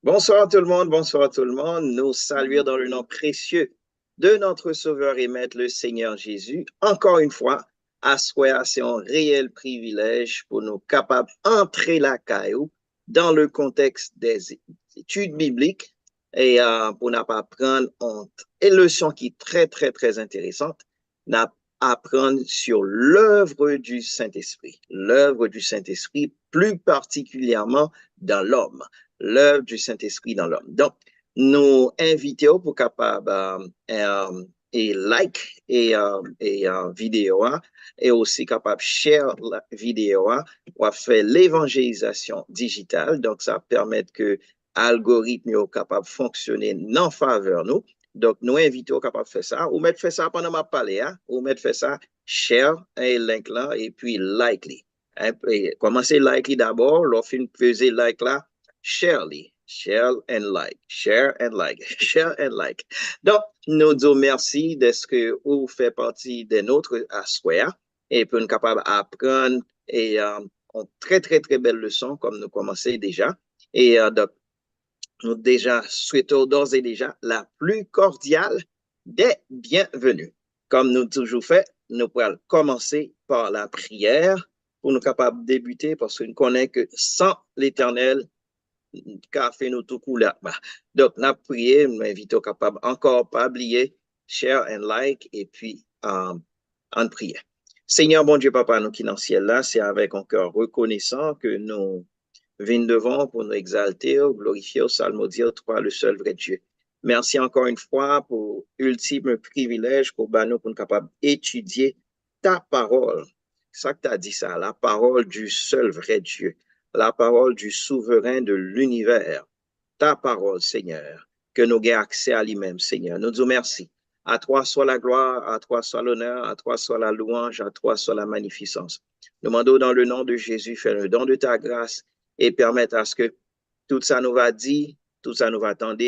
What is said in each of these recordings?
Bonsoir tout le monde, bonsoir tout le monde. Nous saluons dans le nom précieux de notre Sauveur et Maître, le Seigneur Jésus. Encore une fois, à soi, c'est un réel privilège pour nous capables d'entrer la caillou dans le contexte des études bibliques et pour ne pas prendre une leçon qui est très, très, très intéressante, apprendre sur l'œuvre du Saint-Esprit, plus particulièrement dans l'homme, l'œuvre du Saint-Esprit dans l'homme. Donc, nous invitons pour capable et like et vidéo et aussi capable share la vidéo pour faire l'évangélisation digitale. Donc, ça permet que l'algorithme est capable de fonctionner en faveur de nous. Donc, nous invitons capable de faire ça. Ou mettre faire ça pendant ma parler, hein? Ou mettre faire ça, share un link là et puis like. Commencez like d'abord, lorsque vous faisiez like là, share share and like, share and like. Donc, nous disons merci de ce que vous faites partie de notre assoir et pour nous capables d'apprendre et une très, très, très belle leçon comme nous commençons déjà. Et donc, nous déjà souhaitons d'ores et déjà la plus cordiale des bienvenus. Comme nous toujours fait, nous pourrons commencer par la prière pour nous capables de débuter parce que nous connaissons que sans l'Éternel, qu'a fait nous tout cool là. Donc, nous prié, nous invitons capables encore pas oublier, share and like et puis en prière. Seigneur, bon Dieu, Papa, nous qui dans le ciel là, c'est avec un cœur reconnaissant que nous venons devant pour nous exalter, glorifier, salmodier, toi, le seul vrai Dieu. Merci encore une fois pour l'ultime privilège pour nous, pour nous capables d'étudier ta parole. C'est ça que tu as dit ça, la parole du seul vrai Dieu, la parole du souverain de l'univers, ta parole, Seigneur, que nous ayons accès à lui-même, Seigneur. Nous disons merci. À toi soit la gloire, à toi soit l'honneur, à toi soit la louange, à toi soit la magnificence. Nous demandons dans le nom de Jésus, fais le don de ta grâce et permettre à ce que tout ça nous va dire, tout ça nous va attendre,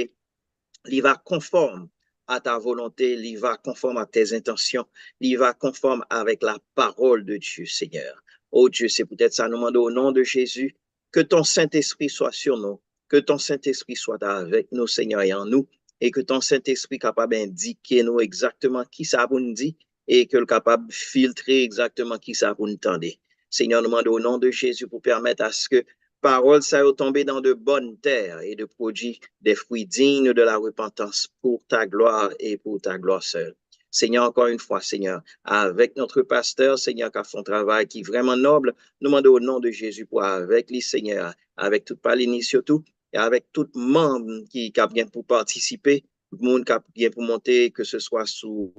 il va conforme à ta volonté, il va conforme à tes intentions, il va conforme avec la parole de Dieu, Seigneur. Oh Dieu, c'est peut-être ça, nous demandons au nom de Jésus, que ton Saint-Esprit soit sur nous, que ton Saint-Esprit soit avec nous, Seigneur, et en nous, et que ton Saint-Esprit capable d'indiquer nous exactement qui ça vous nous dit, et que le capable de filtrer exactement qui ça vous nous tendez. Seigneur, nous demandons au nom de Jésus pour permettre à ce que parole ça est tombé dans de bonnes terres et de produits des fruits dignes de la repentance pour ta gloire et pour ta gloire seule. Seigneur, encore une fois, Seigneur, avec notre pasteur, Seigneur, qui a fait un travail qui est vraiment noble, nous demandons au nom de Jésus pour avec lui, Seigneur, avec toute Palini surtout, et avec tout membre qui a bien pour participer, tout le monde qui a bien pour monter, que ce soit sous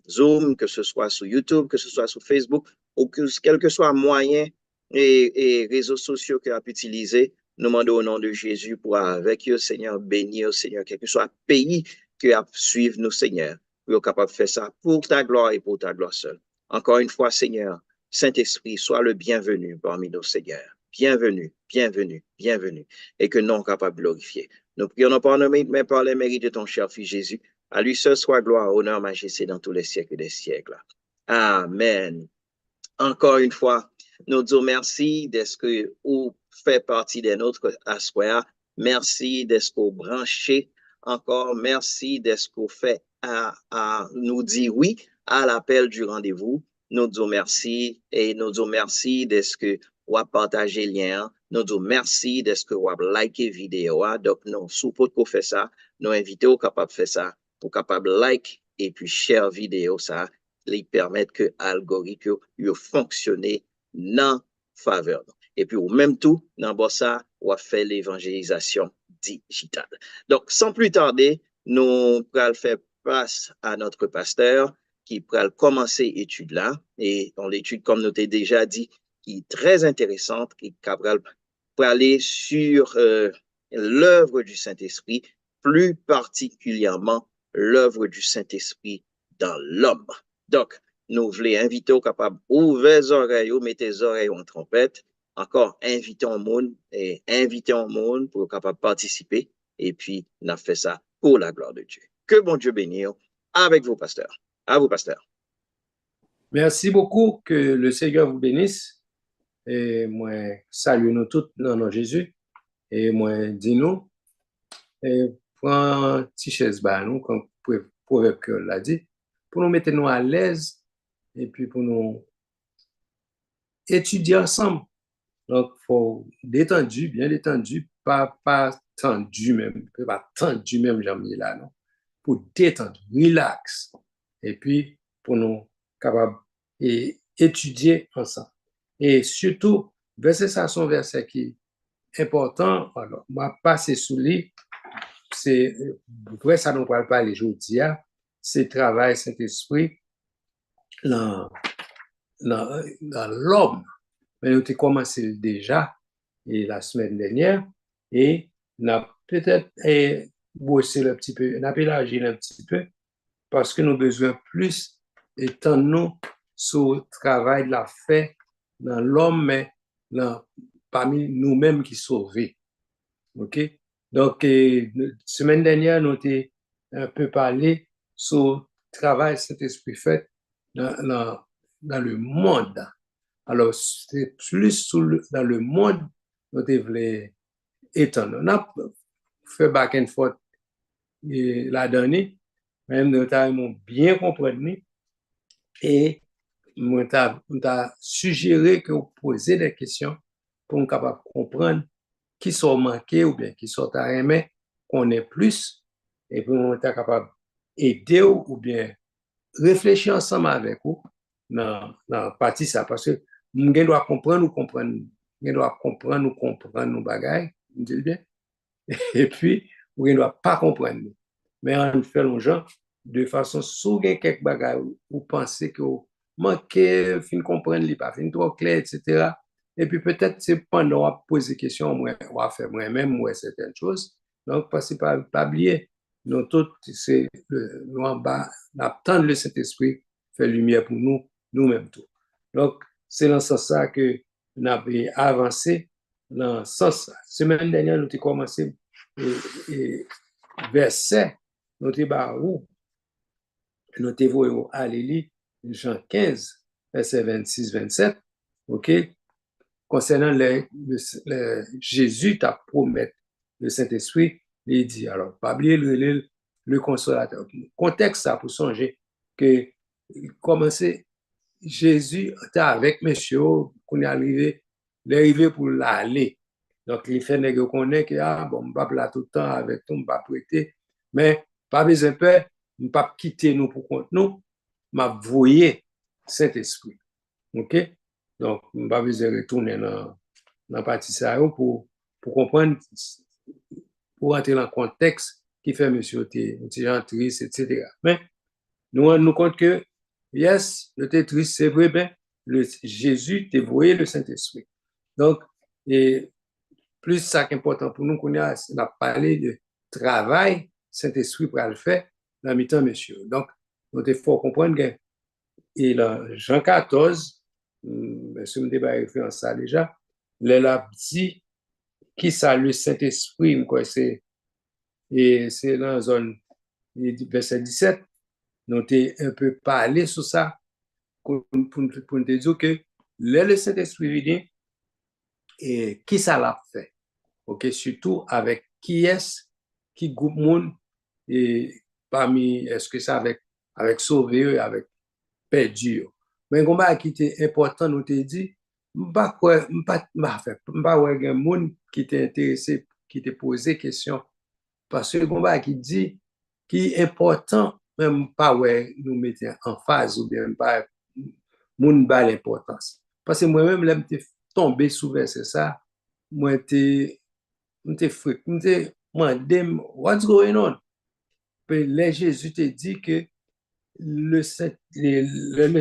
Zoom, que ce soit sur YouTube, que ce soit sur Facebook, ou que, quel que soit moyen et réseaux sociaux qu'il a utilisés. Nous demandons au nom de Jésus pour avec eux, Seigneur, bénir, Seigneur, quel que soit le pays qui a suivre nous, Seigneur, pour être capable de faire ça pour ta gloire et pour ta gloire seule. Encore une fois, Seigneur, Saint-Esprit, sois le bienvenu parmi nos Seigneurs. Bienvenue, bienvenue, bienvenue. Et que non capable de glorifier. Nous prions non pas en nom, mais par les mérites de ton cher Fils Jésus. À lui seul soit gloire, honneur, majesté dans tous les siècles des siècles. Amen. Encore une fois, nous disons merci d'être que vous faites partie de notre assoir. Merci d'être que vous branchez. Encore merci d'être que vous faites à nous dire oui à l'appel du rendez-vous. Nous disons merci et nous disons merci d'être que vous avez partagé le lien. Nous disons merci d'être que vous avez liké vidéo. Donc, nous, sous pour faire ça, nous invitons capable de faire ça pour capable like et puis share vidéo ça les permettre que l'algorithme fonctionne dans faveur. Et puis, au même tout, dans ça, on va faire l'évangélisation digitale. Donc, sans plus tarder, nous allons faire place à notre pasteur qui va commencer l'étude là. Et dans l'étude, comme nous t'ai déjà dit, qui est très intéressante, qui pour aller sur l'œuvre du Saint-Esprit, plus particulièrement l'œuvre du Saint-Esprit dans l'homme. Donc, nous voulons inviter au capable ouvrir les oreilles, mettre les oreilles en trompette, encore inviter au monde et inviter au monde pour capable participer. Et puis, on a fait ça pour la gloire de Dieu. Que bon Dieu bénisse avec vos pasteurs. À vous, pasteurs. Merci beaucoup, que le Seigneur vous bénisse. Et moi, salue nous tous dans nom Jésus. Et moi, dis-nous prend une petite chaise bah, nous, comme proverbe que l'a dit, pour nous mettre nous à l'aise et puis pour nous étudier ensemble. Donc, il faut détendu, bien détendu, pas tendu même, pas tendu même, j'aime dire là, non? Pour détendre, relax. Et puis, pour nous capables étudier ensemble. Et surtout, verset ça, son verset qui est important, alors, moi, passer sous lui, c'est, vrai, ça nous parle pas les jours d'hier, c'est travail Saint-Esprit dans, dans l'homme. Mais nous avons commencé déjà et la semaine dernière et on a peut-être bossé un petit peu, on a élargi un petit peu parce que nous avons besoin plus de nous sur le travail de la fait dans l'homme, mais parmi nous-mêmes qui sauvés. OK? Donc, semaine dernière, nous avons un peu parlé sur le travail que cet esprit fait dans le monde. Alors, c'est plus dans le monde nous devons étendre. On a fait back and forth la dernière, même nous avons bien compris et nous avons suggéré que vous posiez des questions pour nous capable comprendre qui sont manqués ou bien qui sont à aimer, qu'on ait plus et pour nous être capable d'aider ou bien réfléchir ensemble avec vous dans la partie ça. Parce que nous devons comprendre nos bagailles, bien. Et puis, nous ne devons pas comprendre. Mais on fait les gens de façon souvent quelques bagailles ou penser que vous manquez, fin comprendre, pas fin trop clair, etc. Et puis peut-être c'est pendant qu'on pose des questions, on va faire moi-même certaines choses. Donc, parce que pas oublier, nous tous, c'est nous en bas, d'attendre le Saint-Esprit fait lumière pour nous, nous-mêmes tous. Donc, c'est dans ce sens que nous avons avancé dans ce sens. Semaine dernière, nous avons commencé et verset, nous avons à l'Élie, Jean 15, verset 26-27, OK? Concernant Jésus t'a promis le Saint-Esprit, il dit, alors, pas oublier le consolateur. Contexte ça pour songer que commencer, Jésus était avec monsieur, qu'on est arrivé pour l'aller. Donc, il fait nègre connaît que, ah, bon, je ne vais pas là tout le temps avec toi, je ne vais pas prêter. Mais, pas besoin de peur, je ne vais pas quitter nous pour compte nous, je vais voyer Saint-Esprit. OK? Donc, je n'ai pas besoin de retourner dans la partie ça pour comprendre, pour entrer dans le contexte qui fait monsieur était triste, etc. Mais, nous rendons compte que, yes, le triste, c'est vrai, ben, Jésus t'a voué le Saint-Esprit. Donc, et plus ça qui est important pour nous, qu'on a parlé de travail, Saint-Esprit pour le faire dans le temps, monsieur. Donc, il faut comprendre que et là, Jean 14, monsieur me débat référence ça déjà, il a dit qui ça le Saint-Esprit, c'est dans la zone verset 17, nous avons un peu parlé sur ça pour nous dire que le Saint-Esprit vient et qui ça l'a fait. OK, surtout avec qui est-ce, qui groupe monde et parmi, est-ce que c'est avec sauvé, avec perdu. Mais comment qui était important, nous te dit, pas quoi, pas un monde qui était intéressé, qui te posé question, parce que comment qui dit, qui est important, même pas ouais, nous mettre en phase ou bien pas, monde pas l'importance. Parce que moi-même, là, je suis tombé sous verset ça, moi, what's going on? Puis là, Jésus te dit que le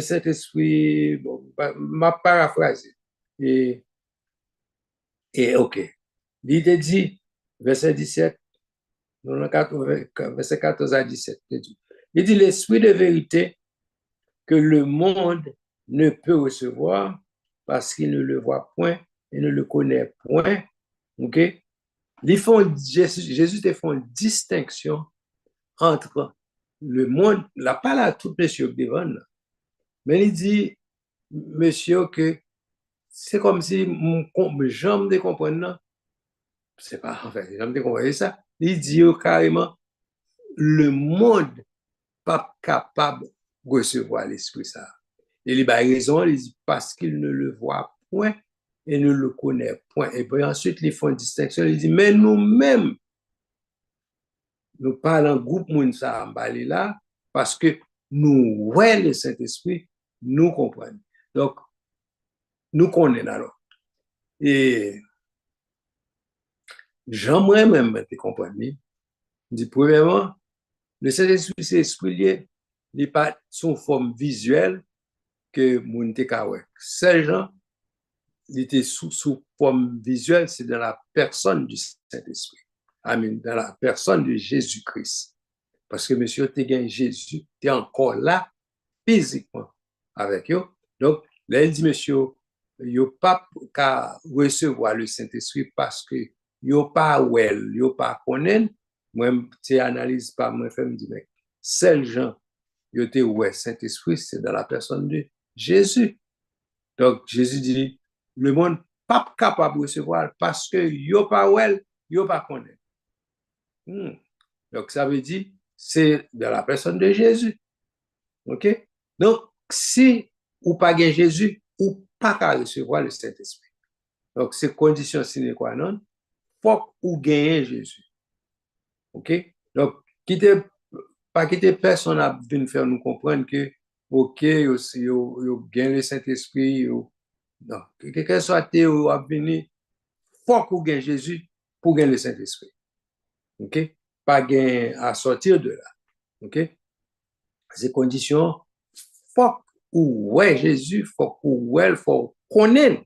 Saint-Esprit, bon, m'a paraphrasé. Et, OK. Il te dit, verset 17, verset 14 à 17, il dit, l'Esprit de vérité que le monde ne peut recevoir parce qu'il ne le voit point et ne le connaît point. OK? Jésus te fait une distinction entre le monde, la pas là tout monsieur devant, mais il dit, monsieur, que c'est comme si j'aime de comprendre, c'est pas, en fait, j'aime de comprendre ça, il dit carrément, le monde pas capable de recevoir l'Esprit ça. Et il a raison, il dit parce qu'il ne le voit point et ne le connaît point. Et puis ensuite, ils font une distinction, il dit, mais nous-mêmes, nous parlons groupe Mounsa là, parce que nous, ouais, le Saint-Esprit, nous comprenons. Donc, nous connaissons alors. Et j'aimerais même te comprendre. Je dis, premièrement, le Saint-Esprit, c'est esprit lié, il n'est pas sous forme visuelle que moun te kawek. Ces gens, il était sous forme visuelle, c'est dans la personne du Saint-Esprit. Amen. Dans la personne de Jésus-Christ. Parce que monsieur, tu gagné Jésus, tu es encore là, physiquement, avec eux. Donc, là, il dit, monsieur, il n'y a pas qu'à recevoir le Saint-Esprit parce que il n'y a pas well, il n'y a pas connaître. Moi, tu analyses pas, moi, je me dis, mais seuls gens, il y a ouais, Saint-Esprit, c'est dans la personne de Jésus. Donc, Jésus dit, le monde n'est pas capable de recevoir parce que il n'y a pas well, il n'y a pas connaître. Donc, ça veut dire, c'est dans la personne de Jésus. OK? Donc, si ou pas gain Jésus, ou pas qu'à recevoir le Saint-Esprit. Donc, c'est condition sine qua non, faut ou gagner Jésus. OK? Donc, pas quitter personne à venir faire nous comprendre que, OK, yo gagne le Saint-Esprit, non, que soit théo à venir, faut ou gagne Jésus pour gagner le Saint-Esprit. OK? Pas gain à sortir de là. OK? Ces conditions, faut ou ouais Jésus, faut ou ouais, faut connaître.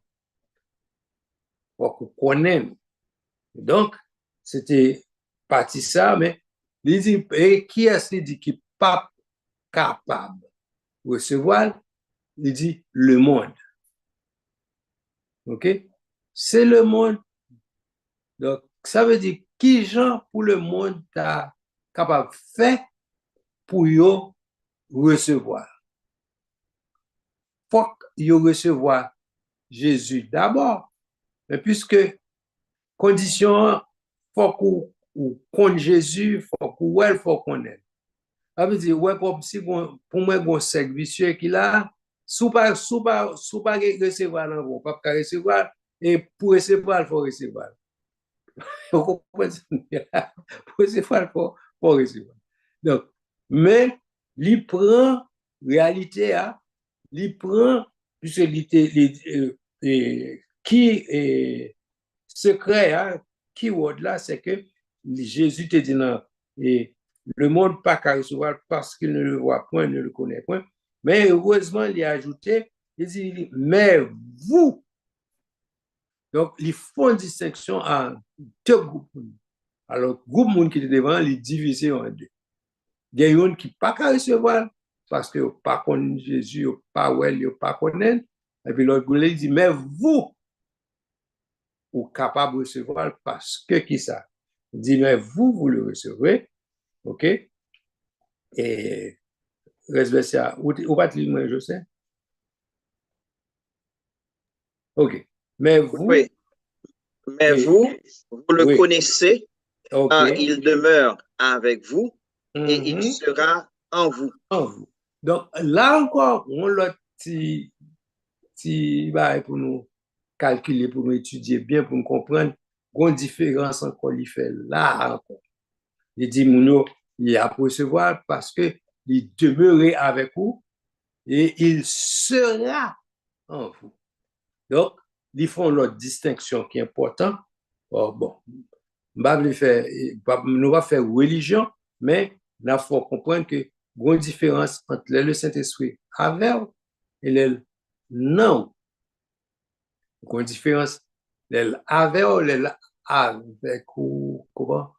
Faut connaître. Donc, c'était parti ça, mais il dit, et qui est-ce qui dit qu'il n'est pas capable de recevoir? Il dit le monde. OK? C'est le monde. Donc, ça veut dire qui gens pour le monde est capable de faire pour yo recevoir. Faut yo recevoir Jésus d'abord. Mais puisque condition, faut qu'on connaisse Jésus, faut qu'on aime. Ça veut dire, ouais, comme si pour moi, un cercle vicieux qui là, sous pas recevoir, non, pas recevoir, et pour recevoir, il faut recevoir. Pour recevoir, il faut recevoir. Donc, mais, il prend réalité, il prend, puisque qui secret, qui word là, c'est que Jésus te dit non, et le monde pas qu'à recevoir parce qu'il ne le voit point, ne le connaît point. Mais heureusement, il a ajouté, il dit, mais vous, donc, ils font une distinction en deux groupes. Alors, groupe monde qui est devant, il est divisé en deux. Il y a une qui pas qu'à recevoir parce que pas connaît Jésus, pas well, pas connaît. Et puis l'autre groupe, il dit, mais vous, ou capable de recevoir parce que qui ça? Il dit, mais vous le recevrez. OK? Et reste ça. Ou pas te lire, je sais. OK. Mais vous. Oui. Mais vous le oui. connaissez, Okay. Il demeure avec vous et il Mm-hmm. sera en vous. En vous. Donc, là encore, on l'a petit pour nous calculer, pour nous étudier bien, pour nous comprendre, une différence encore, il fait là encore. Il dit, Mouno, il a pour recevoir parce que il demeurait avec vous et il sera en vous. Donc, ils font leur distinction qui est importante. Oh, bon, nous va faire religion, mais il faut comprendre que il y a une différence entre le Saint-Esprit avec et le non. Il y a une différence le avec ou le avec ou comment?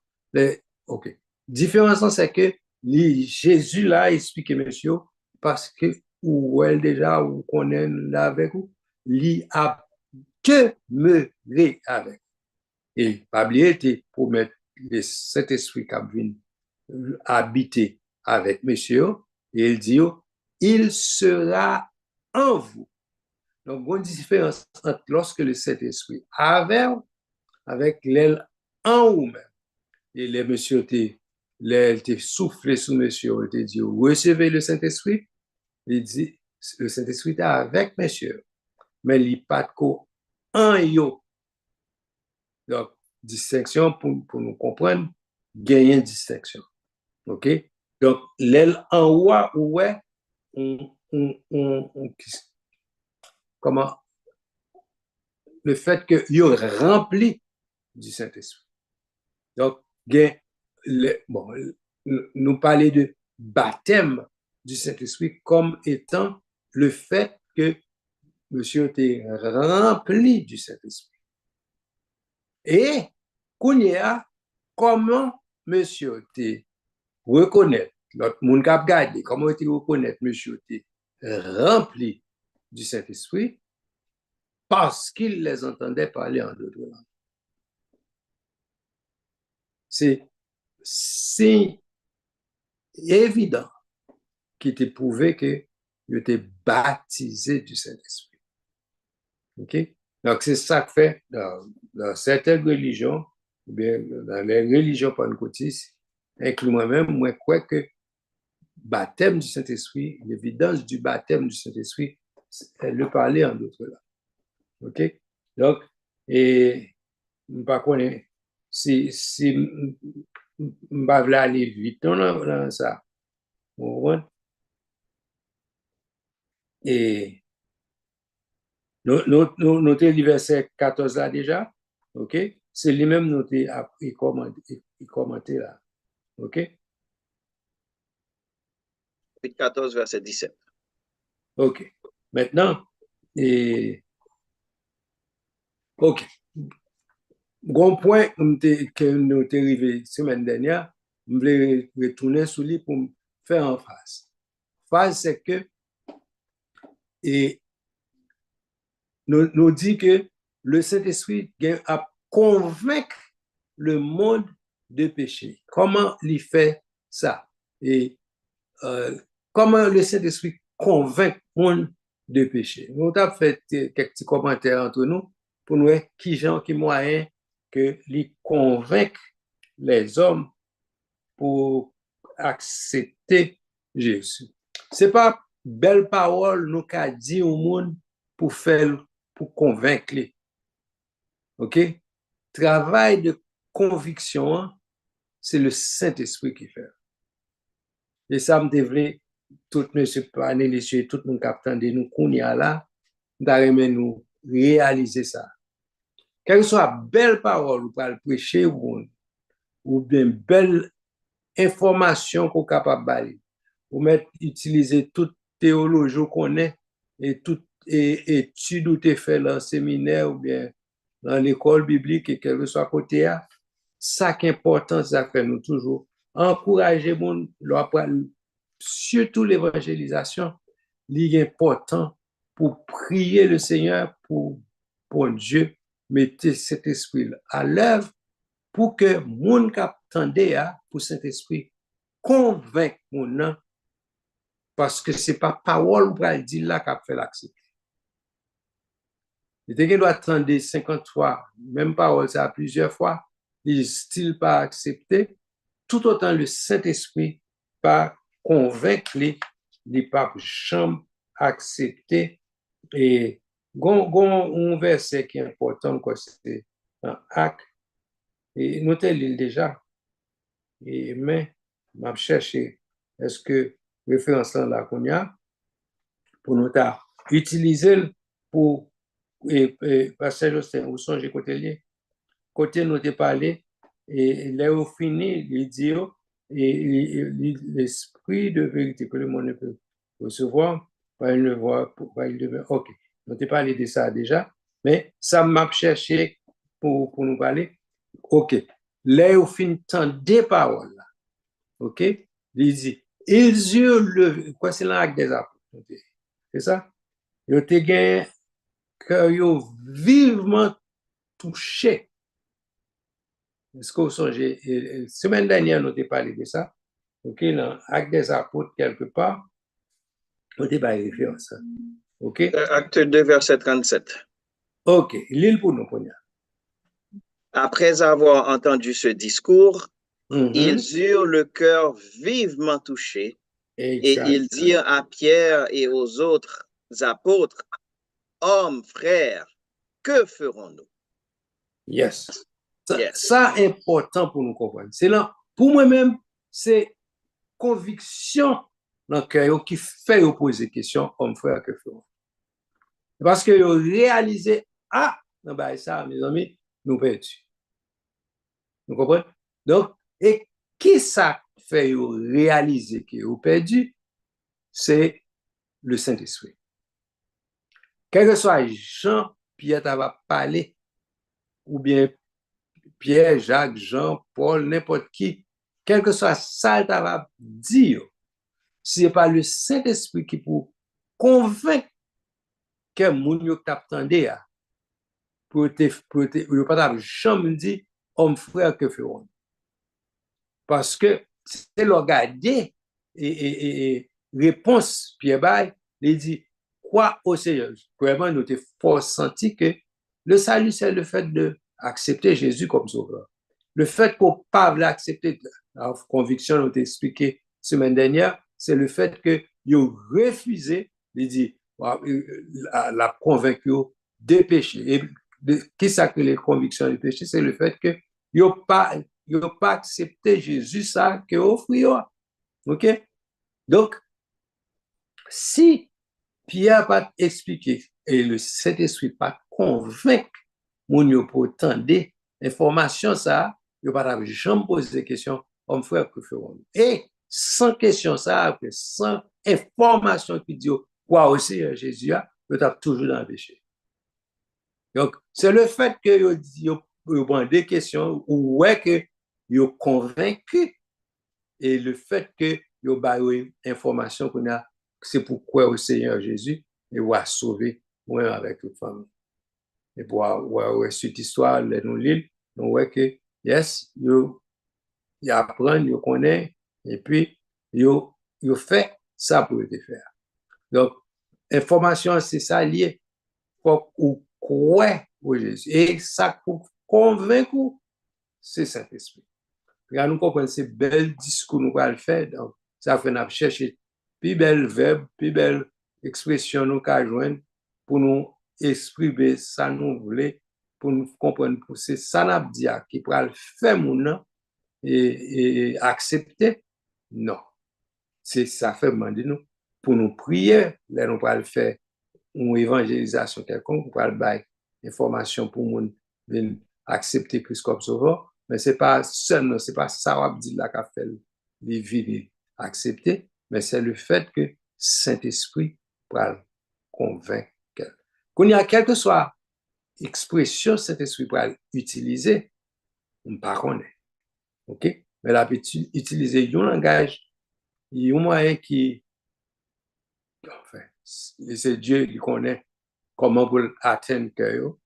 OK. Différence, c'est que Jésus là explique, monsieur, parce que ou elle déjà, ou connaît là avec vous, il a demeuré avec. Et pas oublier, pour mettre cet esprit qui vient habiter avec monsieur, et il dit, il sera en vous. Donc, il y a une différence entre lorsque le Saint-Esprit avec l'aile en vous-même. et les messieurs étaient soufflés sous monsieur, ils étaient dit, recevez le Saint-Esprit. Il dit, le Saint-Esprit est avec messieurs, mais il n'y a pas de quoi en yo. Donc, distinction pour nous comprendre, gagner distinction. OK? Donc, l'aile en haut, ouais, comment? Le fait que il rempli du Saint-Esprit. Donc, bon, nous parler de baptême du Saint-Esprit comme étant le fait que monsieur était rempli du Saint-Esprit. Et, Kounia, comment monsieur était reconnaître, notre monde cap gardé, comment était reconnaître monsieur était rempli du Saint-Esprit parce qu'il les entendait parler en d'autres langues. C'est évident qu'il était prouvé qu'il était baptisé du Saint-Esprit. OK? Donc, c'est ça que fait dans certaines religions, ou bien dans les religions pentecôtistes, inclus moi-même, moi, je crois que baptême du Saint-Esprit, l'évidence du baptême du Saint-Esprit, c'est le parler en d'autres langues. OK? Donc, et par contre, si je ne vais aller vite dans ça, et nous avons le verset 14 là déjà, OK? C'est lui-même noté et commenté là, OK? Chapitre 14, verset 17. OK. Maintenant, et OK. Bon point que nous avons arrivé la semaine dernière, je voulais retourner sur lui pour faire en face. Phase, c'est que et nous dit que le Saint-Esprit a convaincre le monde de péché. Comment il fait ça? Et comment le Saint-Esprit convainc le monde de péché? Nous avons fait quelques petits commentaires entre nous pour nous voir qui moyen que lui convaincre les hommes pour accepter Jésus. Ce n'est pas belle parole nous qu'a dit au monde pour faire, pour convaincre. OK? Travail de conviction, c'est le Saint-Esprit qui fait. Et ça me devrait, tout monsieur panéliste, tout le monde captant de nous, qu'on y a là, d'arriver nous réaliser ça. Quelle que soit belle parole ou pas le prêcher ou bien belle information qu'on est capable de baler, ou mettre utiliser toute théologie qu'on est et toute étude ou t'es fait dans le séminaire ou bien dans l'école biblique et quel que soit côté à, ça qui est important, ça fait nous toujours encourager mon surtout l'évangélisation, il est important pour prier le Seigneur pour Dieu mettez cet esprit à l'œuvre pour que moun k'ap tande pour cet esprit convaincre moun parce que c'est pas parole ou pral dire là qu'a fait l'accepter. Il te doit attendre 50 fois, même parole ça plusieurs fois, il style pas accepté, tout autant le Saint-Esprit pas convaincre les papes chambre accepter et un verset qui est important quoi c'est dans Actes et notez l'île déjà et mais m'a cherché est-ce que référence là qu'on y a pour nous utiliser pour passer Justin ou songe côté nous te parler et là au fini il dit et l'esprit de vérité que le monde ne peut recevoir pas il ne voit pas il devait OK on te parlé de ça déjà mais ça m'a cherché pour nous parler OK là au fin temps des paroles là OK il dit ils eurent le quoi c'est l'acte des apôtres c'est ça ils ont gagné cœur vivement touché. Est-ce que vous songez, semaine dernière, nous avons parlé de ça. OK, dans Acte des apôtres, quelque part, nous avons parlé de référence. OK? Acte 2, verset 37. OK, l'île pour nous. Après avoir entendu ce discours, Ils eurent le cœur vivement touché et ils Exact. dirent à Pierre et aux autres apôtres, hommes, frères, que ferons-nous? Yes. Yes. Ça est important pour nous comprendre. C'est là, pour moi-même, c'est conviction dans le cœur qui fait vous poser question, homme, frère, que ferons-nous? Parce que vous réalisez, ah, non, bah, ça, mes amis, nous perdons. Vous comprenez? Donc, et qui ça fait vous réaliser que vous perdu? C'est le Saint-Esprit. Quel que soit Jean, Pierre va parler, ou bien Pierre, Jacques, Jean, Paul, n'importe qui, quel que soit ça, va dire, si ce n'est pas le Saint-Esprit qui peut convaincre que moun yo t'attendait pour pas jamais dire homme frère que feront. Parce que c'est le regarder et réponse Pierre Bay, il dit quoi au Seigneur. Vraiment, nous avons fort senti que le salut, c'est le fait d'accepter Jésus comme sauveur. Le fait qu'on pas l'accepter, la conviction, nous expliqué semaine dernière, c'est le fait que vous refusez, il dit, la convaincre de péché. Et qui ça que les convictions de péché? C'est le fait que vous pas accepté Jésus ça que offre. OK? Donc, si Pierre pas expliqué et le Saint-Esprit pas convaincre moun yo pour tendre information ça, yo pas jamais poser des questions, homme frère que ferons. Et sans question ça, sans information qui dit quoi aussi Jésus a, vous êtes toujours dans le péché. Donc, c'est le fait que vous posez des questions ou ouais que vous convaincu et le fait que vous avez une information qu'on a, c'est pourquoi au Seigneur Jésus et vous a sauvé moi avec une famille. Et pour voir cette histoire, nous lisons, nous voyons que, yes, vous apprenez, vous connaissez, et puis vous faites ça pour le faire. Donc, information, c'est ça lié. Faut ou croire au Jésus. Et ça pour convaincre, c'est Saint-Esprit. Regarde, nous comprenons ces belles discours nous allons faire. Donc, ça fait nous chercher plus belles verbes, plus belles expressions nous allons joindre pour nous exprimer ça nous voulons, pour nous comprendre pour c'est ça nous dit qui pour le faire mon et accepter. Non. C'est ça fait demander nous pour nous prier, là nous allons faire une évangélisation quelconque, pour aller bailler information pour nous accepter Christ comme sauveur, mais c'est pas seulement, c'est pas ça qu'on dit là qu'a fait les vies accepter, mais c'est le fait que Saint-Esprit pour convaincre. Qu'on y a quelle que soit expression Saint-Esprit pour utiliser, on ne pas connaît. OK? Mais la petite utiliser un langage, il y a un moyen qui enfin, c'est Dieu qui connaît comment pour atteindre le cœur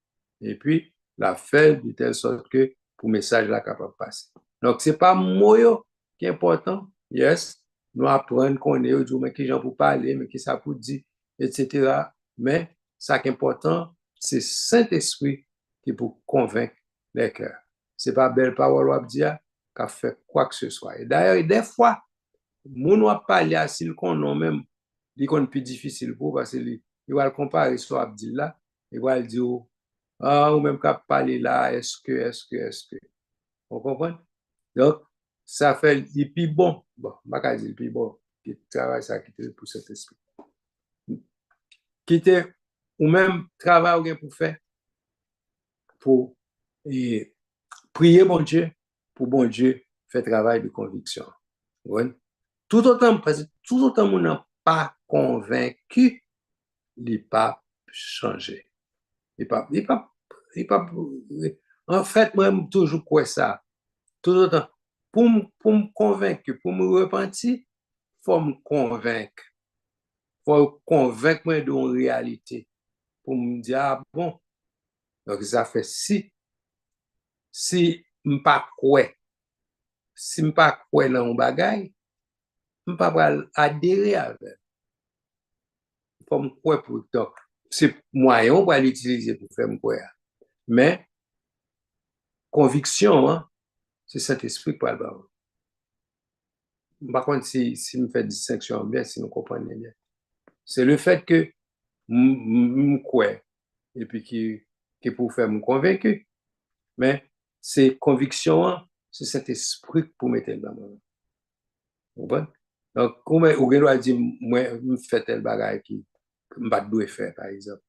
et puis la faire de telle sorte que pour le message là capable de passer. Donc, ce n'est pas moi qui est important. Yes, nous apprenons qu'on est, mais qui j'en pour parler, mais qui ça pour dire, etc. Mais ça qui est important, c'est Saint-Esprit qui peut convaincre les cœurs. Ce n'est pas belle parole à dire qu'à faire quoi que ce soit. Et d'ailleurs, des fois, nous va parler à s'il qu'on même il est plus difficile pour parce qu'il va le comparer sur Abdillah, il va le dire, ah, ou même qu'à parler là, est-ce que. Vous comprenez? Donc, ça fait le plus bon. Bon, je ne vais pas dire le plus bon, qui travaille ça qui te pour cet esprit. Qui te, ou même travail pour faire, pour prier bon Dieu, pour bon Dieu faire travail de conviction. Ouais. Tout autant, parce que tout autant, on n'a pas convaincu, il n'est pas changé. En fait, moi, je toujours quoi ça. Tout autant, pour me convaincre, pour me repentir, il faut me convaincre. Il faut convaincre moi de une réalité. Pour me dire, ah bon, donc ça fait si je ne pas quoi, si je ne pas quoi dans un bagage, je ne pas adhérer avec. Il faut me quoi pour donc. C'est moyen pour l'utiliser pour faire me croire. Mais conviction, hein, c'est Saint-Esprit qui parle. par contre, si nous faisons distinction bien, si nous comprenons bien, c'est le fait que nous croyons et puis qui pour faire me convaincu, mais c'est conviction, c'est cet esprit pour mettre dans moi. Vous comprenez? Donc, comment vous doit dire, moi, je fais tel bagage qui je ne dois faire, par exemple.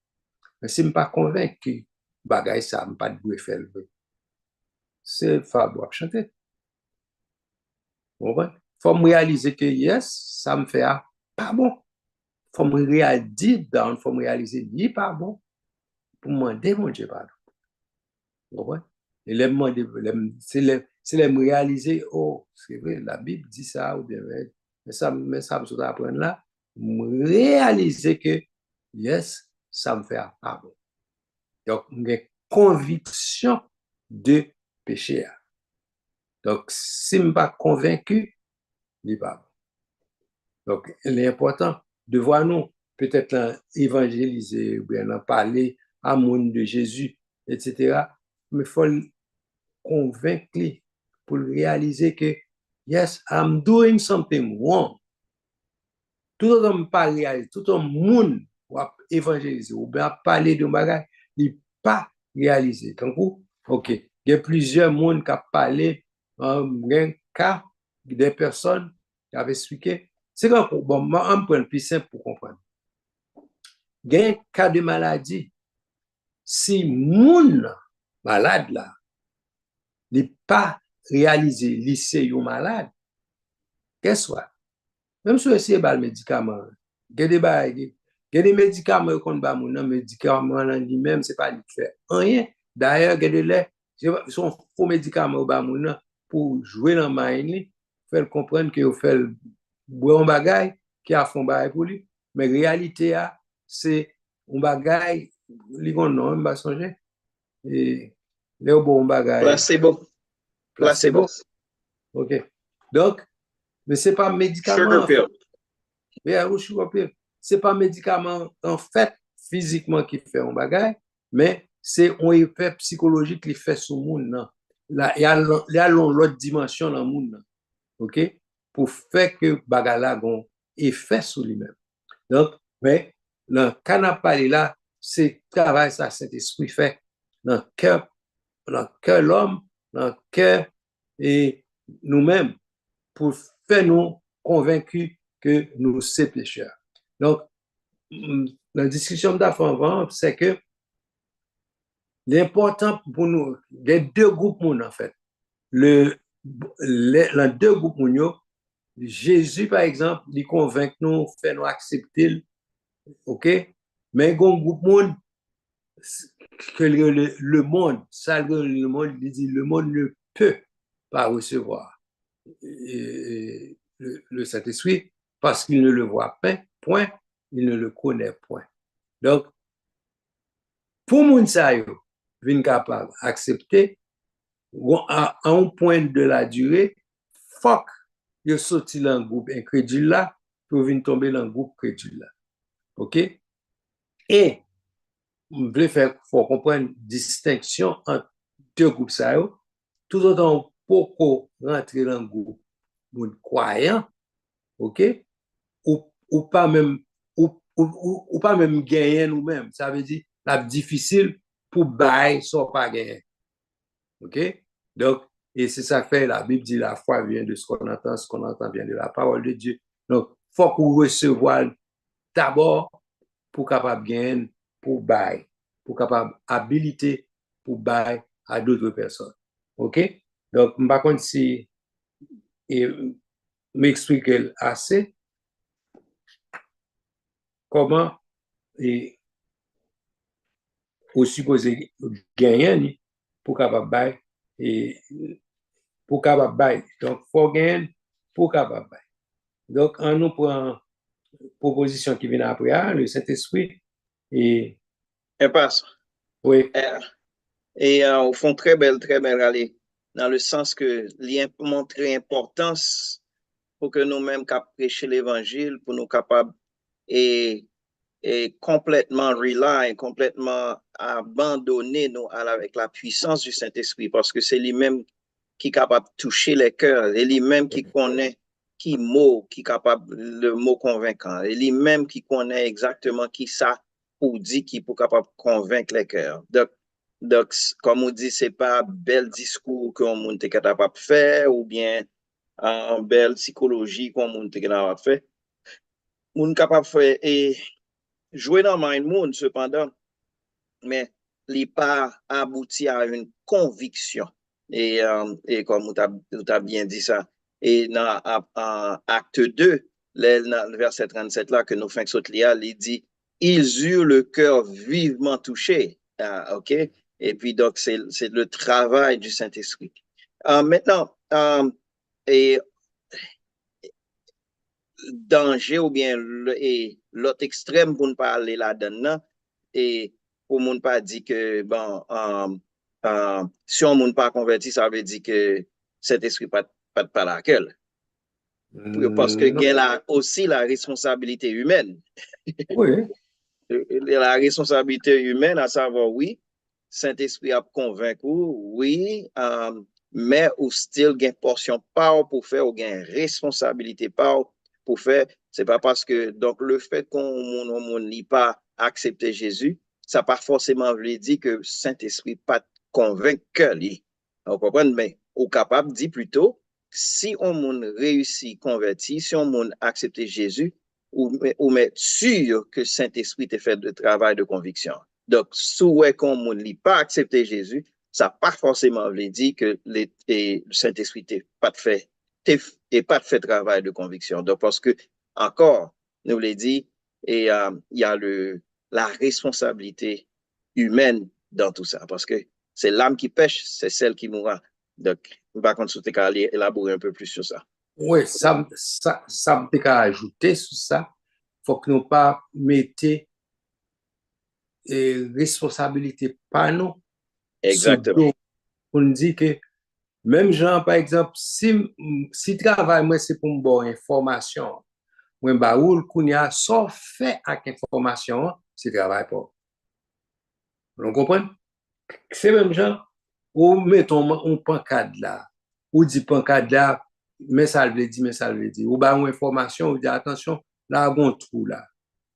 Mais si je ne suis pas convaincu, bagage ça, je ne dois faire. C'est fable à chanter. Vous comprenez? Il faut me réaliser que, yes, ça me fait pas bon. Il faut me réaliser, il faut me réaliser, il pas bon, pour me demander mon Dieu pardon. Vous comprenez? Et c'est les me réaliser, oh, c'est vrai, la Bible dit ça, ou bien, mais ça me apprendre là, me réaliser que, yes, ça me fait pas bon. Donc, une conviction de péché. Donc, si je ne suis pas convaincu, il n'est pas bon. Donc, il est important de voir nous, peut-être évangéliser, ou bien en parler à monde de Jésus, etc. Mais il faut convaincre pour réaliser que, yes, I'm doing something wrong. Tout le monde pas réaliser, tout le monde va évangéliser, ou bien parler de bagage, il pas réalisé. Donc, ok, il y a plusieurs mondes qui ont parlé, un cas des personnes qui avaient expliqué. C'est comme, bon, moi, on prend le plus simple pour comprendre. Il y a un cas de maladie. Si moun malade là, n'est pas réalisé, lycée ou malade, qu'est-ce soit? Même si c'est pas le médicament, il y a des médicaments qu'on va moun, médicaments lui-même, c'est pas lui faire rien. D'ailleurs, il y a des son faux médicaments pour jouer dans la main, faire comprendre que vous faites bon bagay qui a fond bagay pour lui, mais réalité c'est un bagay li kon non, m'a songé et les bon bagay Placebo. placebo. OK. Donc, mais c'est pas médicament. Sugar pill. Sugar pill. C'est pas médicament en fait physiquement qui fait un bagay, mais c'est un effet psychologique qui fait sur le monde. Là, il y a l'autre dimension dans le monde. OK? Pour faire que bagay là gon effet sur lui-même. Donc, mais le canapé là, c'est travail ça Saint-Esprit fait dans le cœur l'homme, dans le cœur et nous-mêmes pour faire nous convaincus que nous sommes pécheurs. Donc, la discussion d'avant, c'est que l'important pour nous, les deux groupes en fait, les deux groupes Jésus, par exemple, il convainc nous, fait nous accepter, OK? Mais il y a un groupe monde que le monde, ça, le monde, il dit, le monde ne peut pas recevoir le Saint-Esprit parce qu'il ne le voit pas, point, il ne le connaît point. Donc, pour moun sa yo, vin capable d'accepter, à un point de la durée, faut yo sorti dans le groupe incrédule là, pour venir tomber dans le groupe crédule là. OK? Et, il faut comprendre distinction entre deux groupes ça yo, tout autant pour rentrer dans le groupe croyant, OK? Ou pas même ou pas même gagner nous-mêmes. Ça veut dire c'est difficile pour bailler sans pas gagner. OK? Donc, et c'est ça fait, la Bible dit la foi vient de ce qu'on entend vient de la parole de Dieu. Donc, il faut qu'on recevoir d'abord pour capable gagner, pour bailler, pour capable habiliter pour bailler à d'autres personnes. OK? Donc, par contre, si m'expliquer assez comment ou supposé gagner pour capable bailler et pour capable bailler. Donc, faut gagner pour capable bailler. Donc, on nous prend proposition qui vient après, le Saint-Esprit et passe. oui. Et au fond, très belle, allez, dans le sens que montrer importance pour que nous-mêmes capables prêcher l'évangile, pour nous capables et complètement rely, complètement abandonner nous avec la puissance du Saint-Esprit, parce que c'est lui-même qui est capable de toucher les cœurs, et lui-même qui connaît qui capable, le mot convaincant. Et lui-même qui connaît exactement qui ça pour dire qui pour capable convaincre les cœurs. Donc, comme on dit, c'est pas bel discours qu'on monde est capable de faire ou bien en belle psychologie qu'on monde est capable de faire. Moun capable de faire et jouer dans mind monde cependant, mais il pas abouti à une conviction. Et comme vous avez bien dit ça, et dans acte 2, dans le verset 37 là, que nous faisons sauter il dit, ils eurent le cœur vivement touché. OK? Et puis donc, c'est le travail du Saint-Esprit. Maintenant, et danger ou bien l'autre extrême pour ne pas aller là-dedans, et pour ne pas dire que, bon, si on ne pas converti, ça veut dire que cet esprit pas laquelle. Parce que il y a aussi la responsabilité humaine. Oui. La responsabilité humaine, à savoir, oui, Saint-Esprit a convaincu, oui, mais ou still gain portion part pour faire ou gain responsabilité part pour faire. C'est pas parce que donc le fait qu'on n'y pas accepté Jésus, ça pas forcément veut dire que Saint-Esprit pas convaincu que lui. Vous comprenez? Mais au capable dit plutôt si on réussit converti, si on accepté Jésus, ou mais sûr que Saint-Esprit te fait le travail de conviction. Donc, si on ne pas accepté Jésus, ça n'a pas forcément dire que le Saint-Esprit n'est pas fait, pas fait travail de conviction. Donc, parce que, encore, nous l'ai dit, et il y a la responsabilité humaine dans tout ça, parce que c'est l'âme qui pêche, c'est celle qui mourra. Donc, par contre, si tu as élaborer un peu plus sur ça. Oui, ça me qu'à ajouter sur ça. Faut que nous pas mettons responsabilité pas nous sur Exactement. dos. On dit que même gens, par exemple, si travail, moi, c'est pour me bonne information, moi, bah, ou qu'on y a, soit fait avec information, c'est travail pas. Vous comprenez? C'est même gens, ou mettons un pancade là, ou dit pancade là, mais ça veut dire, mais ça veut dire. Ou bah, une information, ou dit attention, là, on trou là.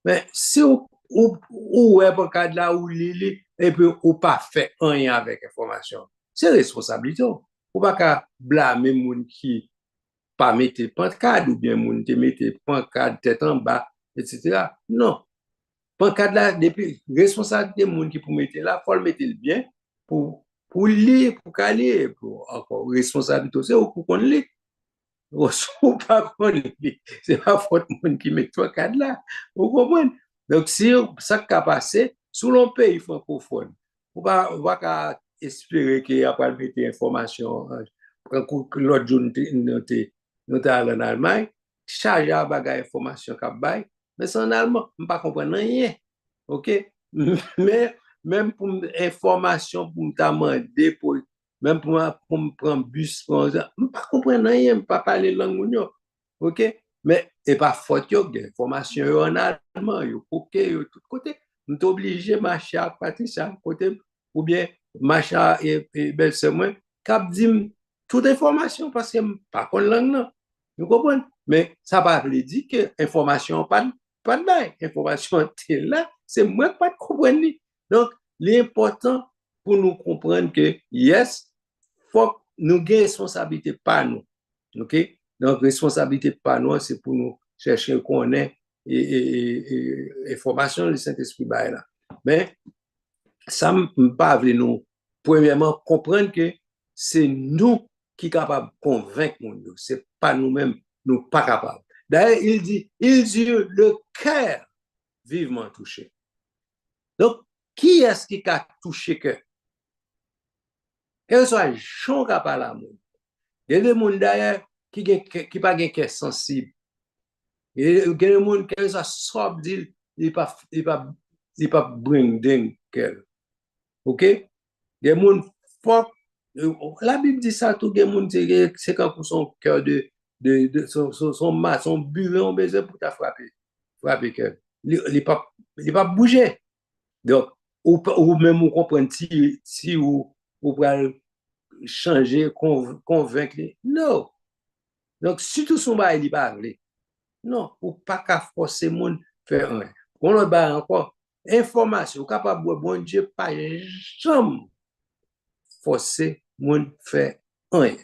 Mais si ou est pancade là, ou lili, et puis ou pas fait rien avec information, c'est responsabilité. Ou pas qu'à blâmer moun qui pas mettre pancade, ou bien moun qui mette pancade tête en bas, etc. Non. Pancade là, depuis, responsabilité moun qui pour mettre là, faut le mettre bien, pour lire, pour caler, pour encore responsabilité, c'est pour qu'on lit. Ou pas qu'on lit. C'est pas faute moun qui met pancade là. Vous comprenez? Donc, si ça qui a passé, sous le pays francophone, on va pas espérer qu'il y a pas de information. L'autre jour, nous allons en Allemagne, charge à bagage information qu'a bail, mais c'est en allemand, on pas comprendre rien. OK? Mais même pour information pour me demander pour même pour me prendre bus, on pas comprendre rien, pas parler langue. OK? Mais et pas faute yo, information en allemand, yo OK, yo tout côté. On est obligé marcher à Patricia côté ou bien marcher et belle c'est moi cap dit toute information parce que pas connaît langue non. Vous comprenez? Mais ça ne veut pas dire que information pas de bail. Information est là, c'est moi pas de comprendre. Donc, l'important pour nous comprendre que yes, faut nous gagner responsabilité pas nous. OK? Donc, responsabilité pas nous, c'est pour nous chercher qu'on ait information du Saint-Esprit là. Mais ça ne pas nous premièrement comprendre que c'est nous qui sommes capables de convaincre nous. Ce n'est pas nous-mêmes, nous pas capables. D'ailleurs, il dit, ils eurent le cœur vivement touché. Donc, qui est-ce qui a touché le cœur? Quel soit Jean qui a parlé à nous. Il y a des gens d'ailleurs qui n'ont pas de cœur sensible. Il y a des gens qui sont sobres, ils ne peuvent pas bring cœur. OK? Des gens forts. La Bible dit ça, tout le monde dit que 50% cœur de son buvet, on baiser pour ta frapper cœur. Il ne pas bouger. Donc, ou même on comprend si ou pouvez changer, convaincre. Non. Donc, si tout son bail, il pas vle. Non, ou pas qu'à forcer moun faire rien. On le bat encore. Information, capable de bon Dieu, pas jamais forcer moun faire rien.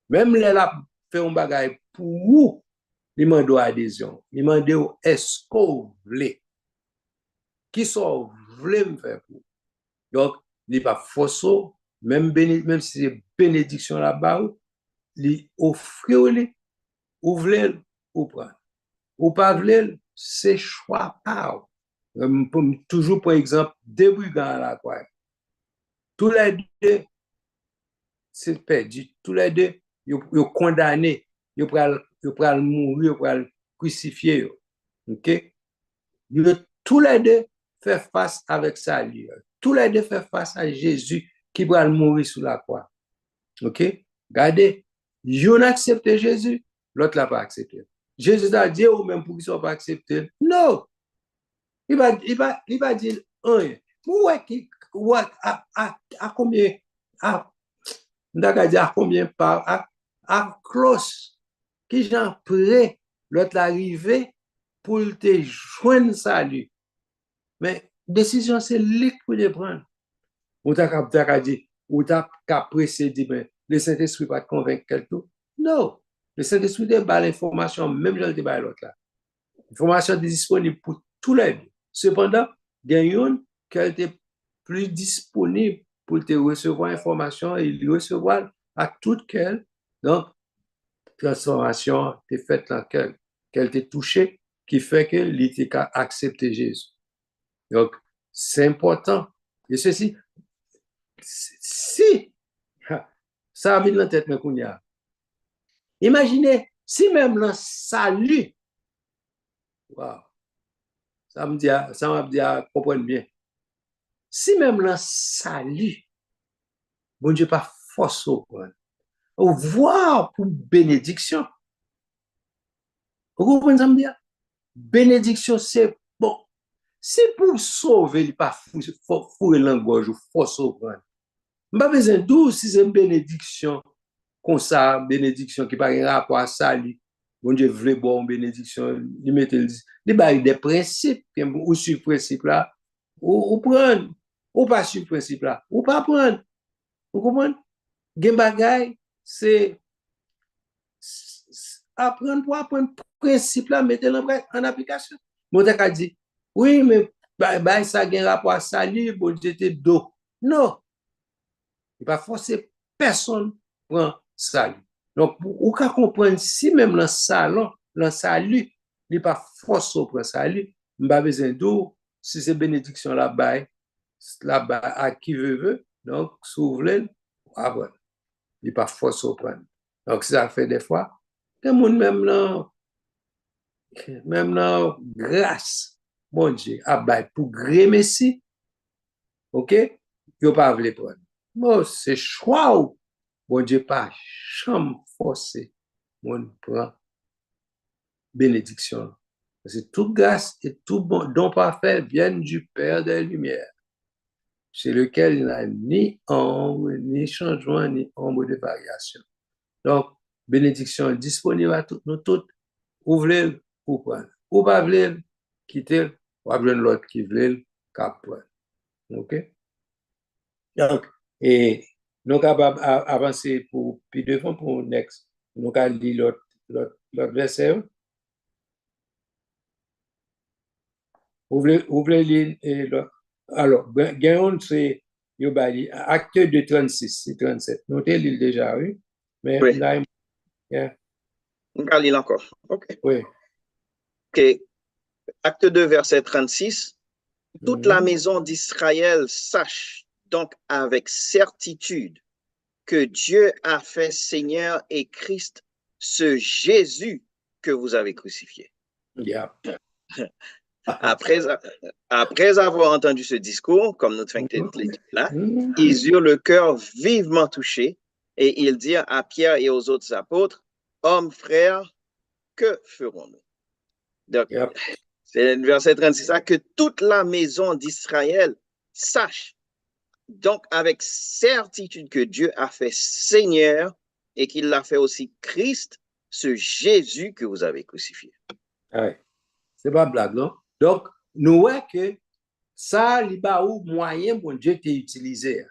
Même les la fait un bagage pour vous, il m'a donné adhésion. Il m'a dit, est-ce que vous voulez? Qui sont voulez me faire pour? Donc, il n'est pas forcé, même si c'est bénédiction là-bas, il offre, ou voulez, ou prendre. Ou pas voulez, c'est choix pas. Toujours, par exemple, deux brigands à la croix. Tous les deux, c'est perdu. Tous les deux, ils sont condamnés. Ils pourraient mourir, ils pourraient crucifier. OK? Tous les deux font face avec ça. Tous les deux font face à Jésus qui va mourir sur la croix. OK? Regardez, ils ont accepté Jésus, l'autre l'a pas accepté. Jésus a dit, ou même pour qu'ils ne soient pas acceptés. Non! Il va dire, rien. À combien, à combien par, à close, qui j'en prêt, l'autre l'arrivée pour te joindre salut. Mais décision, c'est lui qui peut prendre. Ou t'as dit, ou t'as précédé, mais le Saint-Esprit va te convaincre quelque chose. Non. Le Saint-Esprit te bat l'information, même je te bat l'autre là. L'information est disponible pour tous les deux. Cependant, il y a une qui est plus disponible pour te recevoir l'information et le recevoir à toute quelle. Donc, transformation est faite dans qu'elle t'est touchée, qui fait qu'elle a accepté Jésus. Donc, c'est important. Et ceci, si ça a mis dans la tête, imaginez, si même le salut, wow, ça m'a dit à comprendre bien, si même le salut, bon Dieu, pas force au point, ou voir pour bénédiction. Vous comprenez ça me dire? Bénédiction, c'est bon. Si pour sauver, il pas fouiller l'angouge ou force au point. Pas besoin d'où si c'est une bénédiction comme ça, bénédiction qui n'a pas rapport à salut. Bon Dieu voulait bon bénédiction, il mettait des principes, ou sur le principe là, ou prendre, ou pas sur le principe là, ou pas prendre. Vous comprenez? Gen bagay, c'est apprendre pour apprendre principe là, mettre en application. Mon a dit, oui, mais ça a un rapport à salut, bon Dieu te do. Non, il pas forcer personne prend salut. Donc, ou qu'à comprendre si même le salon, le salut, il n'est pas force pour salut, il n'y a pas besoin d'eau, si c'est bénédiction là-bas, à qui veut, donc, s'ouvre, après, il n'est pas force au prendre. Donc, ça fait des fois, que moun même là, grâce, bon Dieu, pour gré Messie, ok, il ne pas voulu prendre. Bon, c'est choix. Bon Dieu, pas jamais forcé. On prend bénédiction. Parce que toute grâce et tout bon don parfait viennent du Père des Lumières, chez lequel il n'y a ni ombre, ni changement, ni ombre de variation. Donc, bénédiction disponible à nous toutes. Ouvrez ou prendre. Ou pas voulez, quitter, ou avoir l'autre qui veut, cap prendre. OK? Donc, et nous sommes capables d'avancer pour, puis devant pour next. Nous allons lire l'autre verset. Ouvrez lire. Alors, gagnons, c'est acte de 36, c'est 37. Notez l'île déjà, oui. Mais oui. Là, yeah. On va lire encore. OK. Oui. OK. Acte 2, verset 36. Toute la maison d'Israël sache donc avec certitude que Dieu a fait Seigneur et Christ ce Jésus que vous avez crucifié. Yeah. Après avoir entendu ce discours, comme nous faisons là, ils eurent le cœur vivement touché et ils dirent à Pierre et aux autres apôtres, hommes, frères, que ferons-nous? Donc, c'est le verset 36, que toute la maison d'Israël sache donc avec certitude que Dieu a fait Seigneur et qu'il l'a fait aussi Christ, ce Jésus que vous avez crucifié. Ouais. C'est pas blague, non? Donc, nous voyons que ça, il y a un moyen pour Dieu d'utiliser.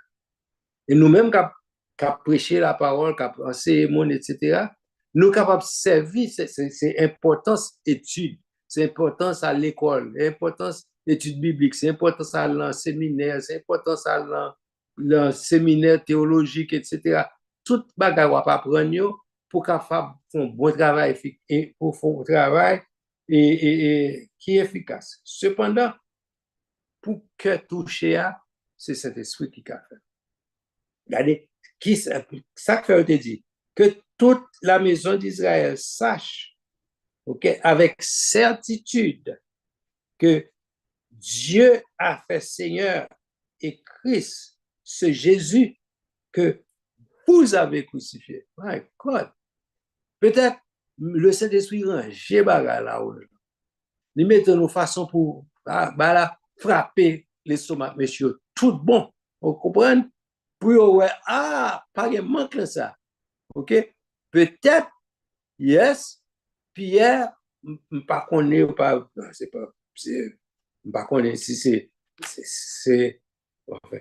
Et nous-mêmes, qui prêché la parole, qui enseigné, etc., nous sommes capables de servir, c'est importance étude, c'est importance à l'école, c'est importance études bibliques, c'est importance à l'en séminaire, c'est importance à l'en séminaire théologique, etc. Tout bagage va apprendre pour qu'on fasse un bon travail, pour faire un travail qui est efficace. Cependant, pour que toucher, c'est cet esprit qui a fait. Regardez, ça que je te dis, que toute la maison d'Israël sache, okay, avec certitude, que Dieu a fait Seigneur et Christ, ce Jésus que vous avez crucifié. My God. Peut-être le Saint-Esprit range là-haut. Il met nos façons pour frapper l'estomac, monsieur. Tout bon. Vous comprenez? Pour ouais, pas de manque là ça. OK? Peut-être, yes, Pierre, pas connaît ou pas, c'est pas connaît si c'est, enfin,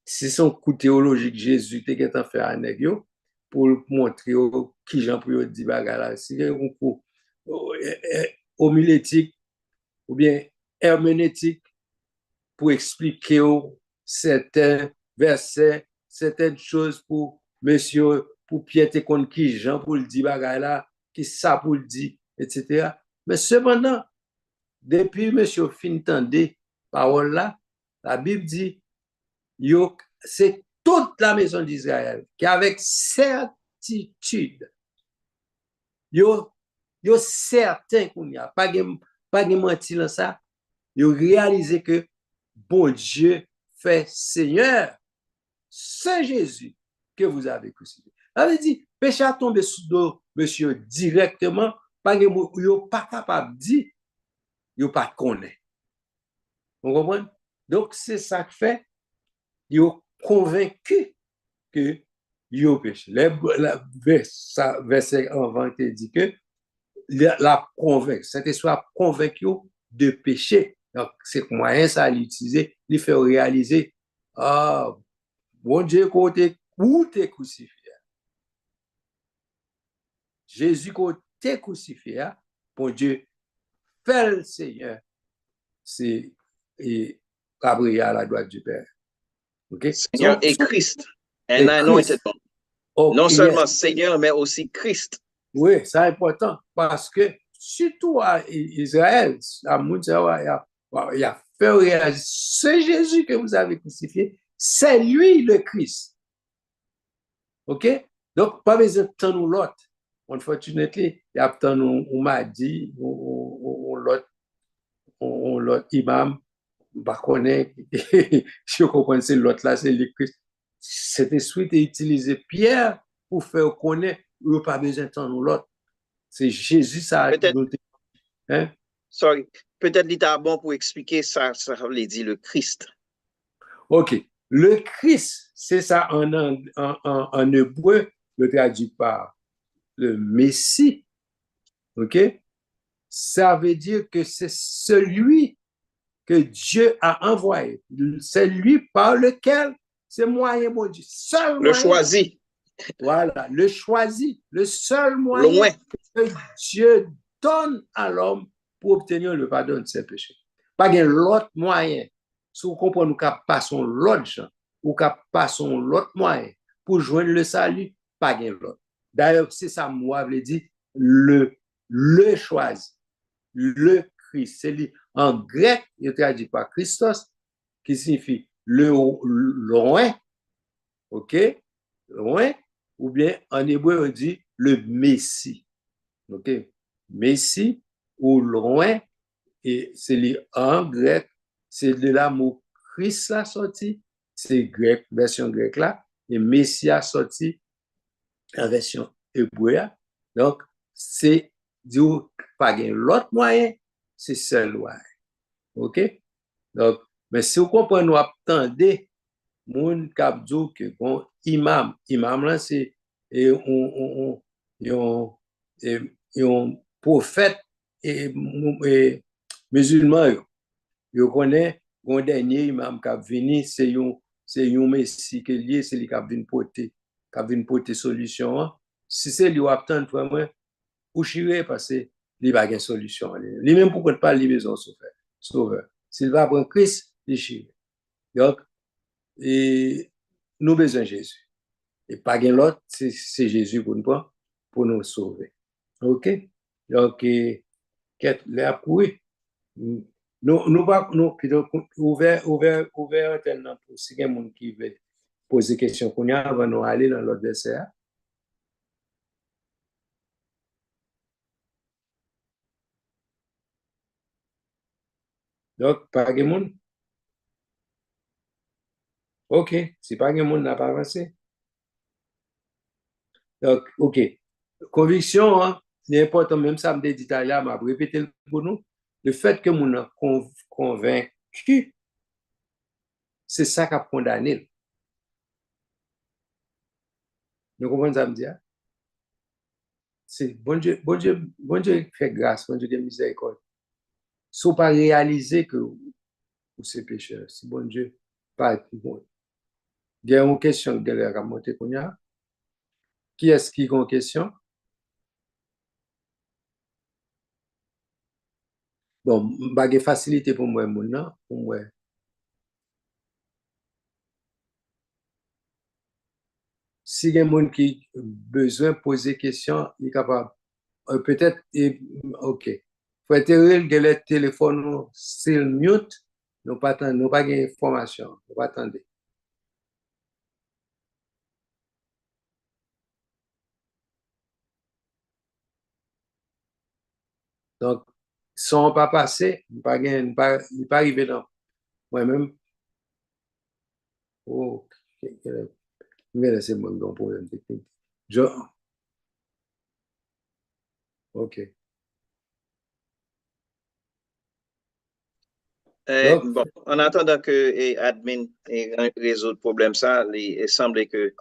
si son coup théologique Jésus était en fait à nègre pour montrer qui Jean pour dire bagarre si un coup homilétique ou bien herméneutique pour expliquer certains versets, certaines choses pour monsieur, pour Pierre contre qui Jean pour le dire bagarre qui ça pour le dire, etc. Mais cependant, depuis monsieur fin tendé parole là, la Bible dit, c'est toute la maison d'Israël qui avec certitude, yo certain qu'on n'y a pas de menti dans ça, yo réalisé que bon Dieu fait Seigneur, c'est Jésus que vous avez crucifié. Ça veut dire, péché a tombé sous dos, monsieur, directement, pas capable de dire, yo pas connaît. Vous comprenez? Donc, c'est ça que fait, yo convaincu que yo péché. Verset avant te dit que la convaincre, Saint-Esprit a convaincu de péché. Donc, c'est moyen ça à l'utiliser, il fait réaliser, bon Dieu, où t'es crucifié. Jésus, quand t'es crucifié, bon Dieu, fait le Seigneur, c'est Gabriel à la droite du Père. Okay? Seigneur et Christ. Et And anointed one. Okay, non seulement Seigneur, mais aussi Christ. Oui, c'est important parce que surtout à Israël, à Moutsawa, il a fait réagir. C'est Jésus que vous avez crucifié, c'est lui le Christ. OK? Donc, pas besoin de temps ou l'autre. Unfortunately, il y a tant on m'a dit, ou l'autre imam, pas connaît, je comprends, c'est l'autre là, c'est le Christ. Cet esprit est utilisé Pierre pour faire connaître, il n'y a pas besoin de temps ou l'autre. C'est Jésus, ça a Peut-être, hein? sorry, peut-être l'état bon pour expliquer ça, ça veut dire le Christ. OK. Le Christ, c'est ça en hébreu, le traduit par le Messie. OK? Ça veut dire que c'est celui que Dieu a envoyé. C'est lui par lequel, c'est moyen, mon Dieu, seul le moyen. choisi. Voilà, le choisi, le seul moyen Loin. que Dieu donne à l'homme pour obtenir le pardon de ses péchés. Pas de l'autre moyen. Si vous comprenez, nous passons l'autre gens, ou passons l'autre moyen pour joindre le salut, pas de l'autre. D'ailleurs, c'est ça, moi, je dit, le choisi, le Christ. C'est en grec, il traduit par Christos, qui signifie le loin, ok, loin, ou bien en hébreu, on dit le Messie. OK? Messie ou loin, et c'est en grec, c'est de là mot Christ la sorti, c'est grec, version grecque là, et Messie a sorti en version hébreu. Donc, c'est dire pas l'autre moyen, c'est seul moyen. OK? Donc, mais si vous comprenez, nous attendez, moun kap djou que bon imam là c'est et un prophète et musulman, yo connaît un dernier imam qui a venu, c'est un messie qui est lié, c'est lui qui a venu porter solution. Si c'est lui qui attend vraiment, ou chire parce que il va pas de solution. Lui même pourquoi pas lui besoin sauveur. S'il va prendre Christ, il chire. Donc, et nous besoin de Jésus. Et pas de l'autre, c'est Jésus pour nous sauver. OK? Donc, qu'est-ce pour nous pas nous ouvert tellement pour si quelqu'un qui veut poser question qu'on y a avant nous aller dans l'autre verset. Donc, pas de monde. OK, si pas de monde n'a pas avancé. Donc, OK. Conviction, hein, c'est important, même ça me dit là, m'a répété pour nous. Le fait que nous a convaincu, c'est ça qui a condamné. Vous comprenez ça me dire? C'est bon Dieu fait grâce, bon Dieu de miséricorde. Si vous pas réaliser que vous c'est pécheur, si bon Dieu pas bon. Il y a une question que a monté qu'on a. Qui est-ce qui a une question? Bon, pas de facilité pour moi, non? Pour moi. Si il y a des gens qui ont besoin de poser des questions, il est capable. Peut-être, OK. Faut être heureux que le téléphone, c'est mute, nous pas d'informations, nous pas attendre. Donc, sans pas passer, il pas arrivé dans moi-même. Oh, mais c'est mon problème technique. OK. Donc, Bon, en attendant que admin résout le problème, ça, il semble que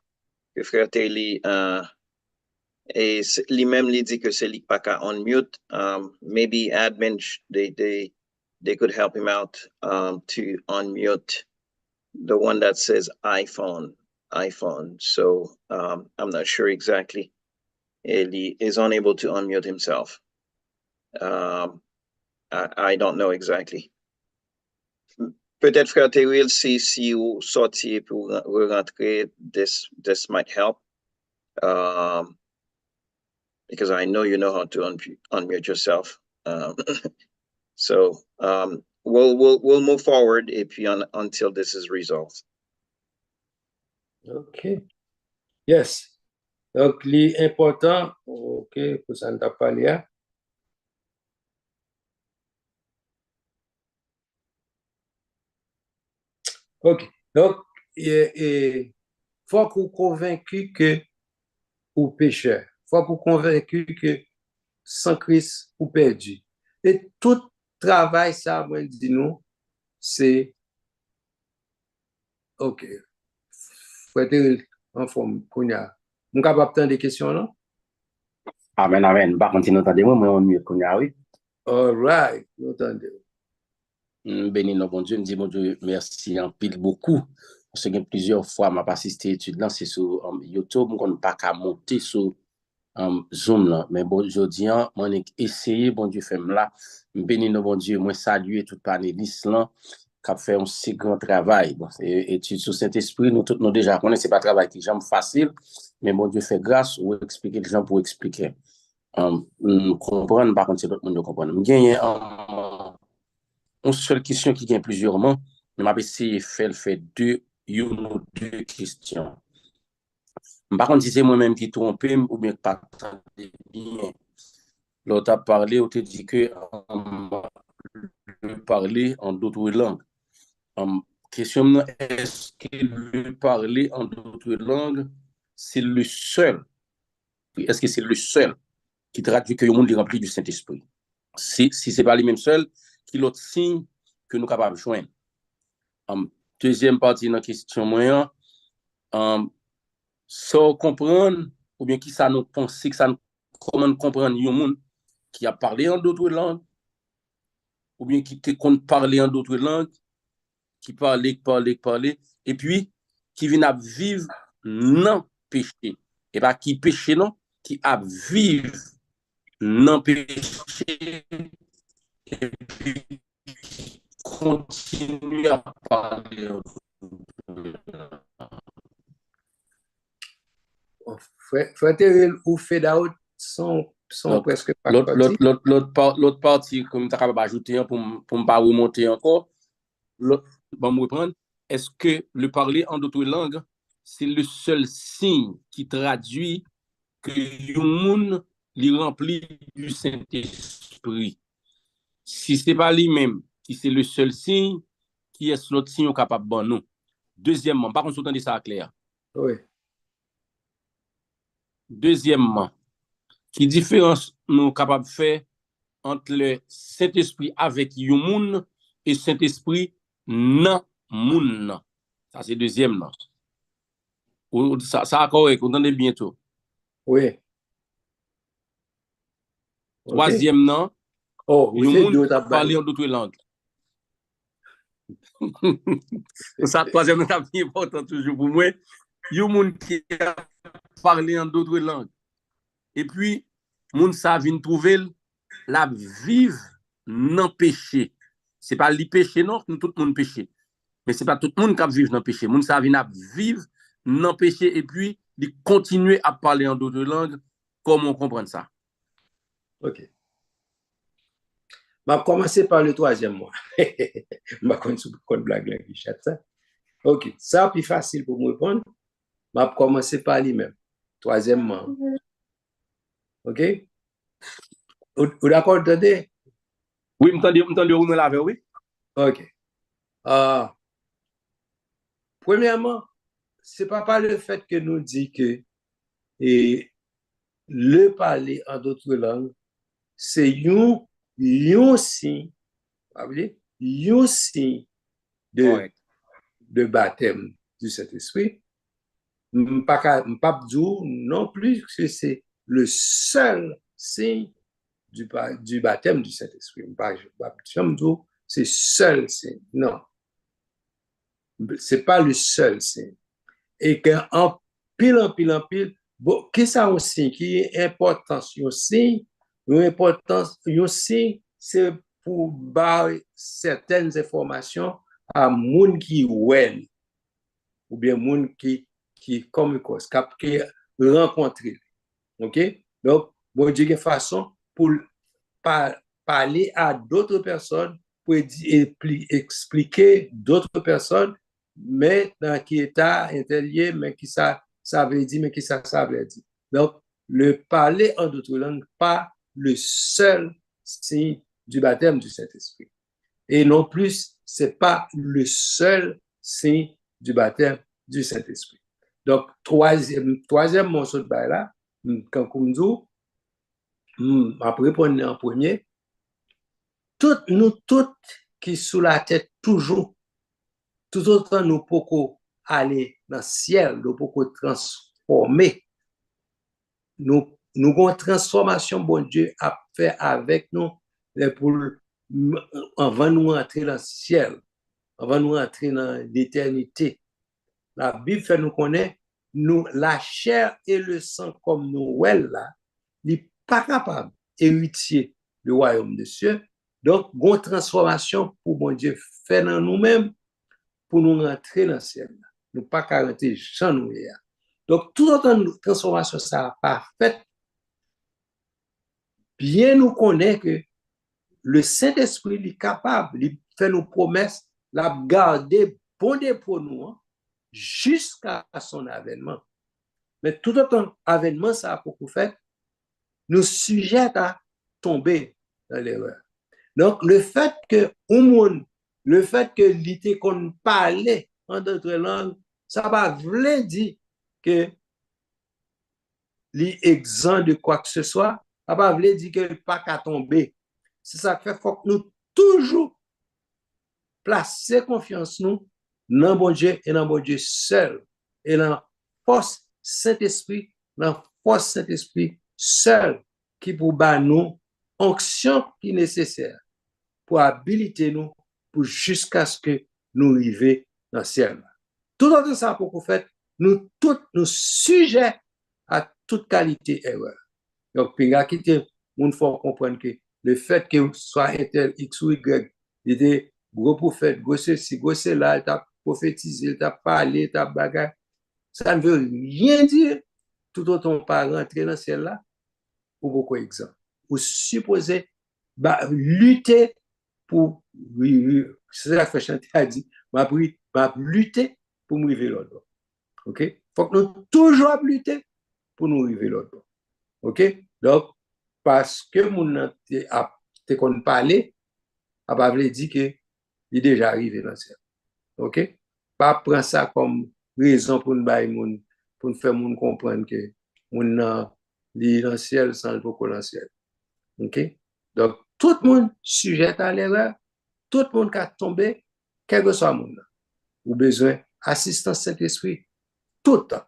frère Terry et lui-même lui dit que c'est lui pas qu'à on mute. Maybe admin they could help him out to unmute the one that says iPhone. So I'm not sure exactly. He is unable to unmute himself. I don't know exactly. Peut-être frère Terrell, si vous sortiez pour rentrer, this might help. Because I know you know how to unmute yourself. So we'll move forward until this is resolved. OK. Yes. Donc, l'important, OK, pour ça, ne t'a pas là. OK. Donc, il faut qu'on convaincu que ou pécheur. Faut qu'on convaincu que sans Christ ou perdu. Et tout travail, ça, moi, dit nous, c'est OK. Faut être en forme qu'on a. Nous capable de des questions, non? Amen, amen. Par contre, si nous entendez, moi, on mieux qu'on a, oui. All right. Nous entendons. Béni, non, bon Dieu, me dit, mon Dieu, merci en pile beaucoup. Parce que plusieurs fois, m'a assisté à l'étude là, c'est sur YouTube, on ne pas qu'à monter sur Zoom là. Mais bon, aujourd'hui, on a essayé, bon Dieu, fait là. Béni, non, bon Dieu, moi, saluer tout panéliste là, qui a fait un si grand travail. Bon, étude sur Saint-Esprit, nous tous, nous déjà connaissons, c'est pas un travail qui est jamais facile, mais bon Dieu fait grâce ou expliquer les gens pour expliquer. Comprendre, par contre, c'est d'autres monde qui comprennent. Il y a une seule question qui gagne plusieurs mots, mais je vais essayer de faire une ou deux questions. Par contre, si c'est moi-même qui trompe ou bien pas bien, l'autre a parlé, ou te dit que parler en d'autres langues. Question est-ce que le parler en d'autres langues, c'est le seul, est-ce que c'est le seul qui traduit que le monde est rempli du Saint-Esprit? Si ce n'est pas le même seul, qui l'autre signe que nous sommes capables de joindre? Deuxième partie de la question, sans comprendre ou bien qui ça nous pense, comment nous comprendre un monde qui a parlé en d'autres langues, ou bien qui compte parler en d'autres langues, qui parlait, et puis qui vient à vivre non péché. Et pas qui péché non, qui a vivre non péché, et puis continue à parler en d'autres langues. Frère Terrell ou Fedaout sont presque pas partis. L'autre partie, comme tu as ajouté pour ne pas remonter encore, bon, me reprendre. Est-ce que le parler en d'autres langues, c'est le seul signe qui traduit que le monde est rempli du Saint-Esprit? Si ce n'est pas lui-même qui c'est le seul signe, qui est l'autre signe capable de nous? Deuxièmement, par contre, vous entendez ça clair. Oui. Deuxièmement, qui différence nous capables de faire entre le Saint-Esprit avec le monde et Saint-Esprit non monde? Ça, c'est deuxième. Ça a correct, vous entendez bientôt. Oui. Troisième, non. Oh, Le monde parle en d'autres langues. Ça, troisième, c'est important toujours pour moi. Il y a des gens qui parlent en d'autres langues. Et puis, les gens viennent trouver la vive non péché. Ce n'est pas le péché, non, tout le monde péché. Mais ce n'est pas tout le monde qui vit dans le péché. Les gens viennent vivre non péché et puis ils continuent à parler en d'autres langues. Comment on comprend ça? Ok. Je vais commencer par le troisième mois. Je vais continuer par une blague là. Ok, ça c'est plus facile pour me répondre. Je vais commencer par lui-même. Troisièmement. Ok? Vous d'accord, entendez? Oui, m'entendez où me lave, oui? Ok. Premièrement, ce n'est pas le fait que nous dit que le parler en d'autres langues, c'est un signe, un signe de baptême du Saint-Esprit. Je ne peux pas dire non plus que c'est le seul signe du baptême du Saint-Esprit. Je ne peux pas dire c'est seul signe. Non. Ce n'est pas le seul signe. Et qu'en pile, bon, qu'est-ce que ça aussi qui est important? Un signe, c'est pour donner certaines informations à gens qui ouel ou bien gens qui comme cause, qui rencontrer. OK? Donc, bon Dieu, une façon pour parler à d'autres personnes, pour expliquer d'autres personnes, mais dans qui état intérieur, mais qui ça veut dire, mais qui ça veut dire. Donc, le parler en d'autres langues, pas le seul signe du baptême du Saint-Esprit. Et non plus, c'est pas le seul signe du baptême du Saint-Esprit. Donc, troisième morceau de bail là, quand on dit, après répondre en premier, nous toutes qui sous la tête toujours, tout autant nous pouvons aller dans le ciel, nous pouvons transformer. Nous avons une transformation, bon Dieu, à faire avec nous pour, avant nous entrer dans le ciel, avant nous entrer dans l'éternité. La Bible fait nous connaître, la chair et le sang comme nous, là, n'est pas capable d'hériter le royaume des cieux. Donc, une transformation pour bon Dieu faire dans nous-mêmes pour nous rentrer dans le ciel. Nous pas rentrer sans nous. Donc, toute autre transformation, ça n'a pas fait. Bien nous connaître que le Saint-Esprit est capable, il fait nos promesses, la garder bon pour nous jusqu'à son avènement. Mais tout autre avènement, ça a beaucoup fait, nous sujette à tomber dans l'erreur. Donc, le fait que l'idée qu'on parlait en d'autres langues, ça va vouloir dire que l'exemple de quoi que ce soit, ça va vouloir dire que pas qu'à tomber. C'est ça qui fait qu'il faut que nous toujours placer confiance nous dans bon Dieu et dans bon Dieu seul. Et dans la force Saint-Esprit, dans la force Saint-Esprit seul qui pour ba nous onction qui est nécessaire pour habiliter nous pour jusqu'à ce que nous arrivions dans le ciel. Tout en ça pour qu'on fait, nous tous nous sujets à toute qualité erreur. Donc, puis là, il faut comprendre que le fait que soit un tel X ou Y, il était gros prophète, gros ceci, gros cela, il t'a prophétisé, il t'a parlé, il t'a bagarre. Ça ne veut rien dire. Tout autant pas rentrer dans ciel là, pour beaucoup d'exemples. Vous supposez lutter pour, c'est ça que Chanté a dit, lutter pour nous arriver l'autre. OK? Il faut que nous toujours lutter pour nous arriver l'autre. OK? Donc, parce que mon te qu'on parler, a pas veut dire que il est déjà arrivé dans le ciel. OK? Pas prendre ça comme raison pour nous pour nous faire moun comprendre que mon li dans le ciel sans le beaucoup dans le ciel. OK? Donc, tout le monde sujet à l'erreur, tout le monde qui a tombé, quel que soit le monde, ou besoin assistance Saint-Esprit, tout le temps.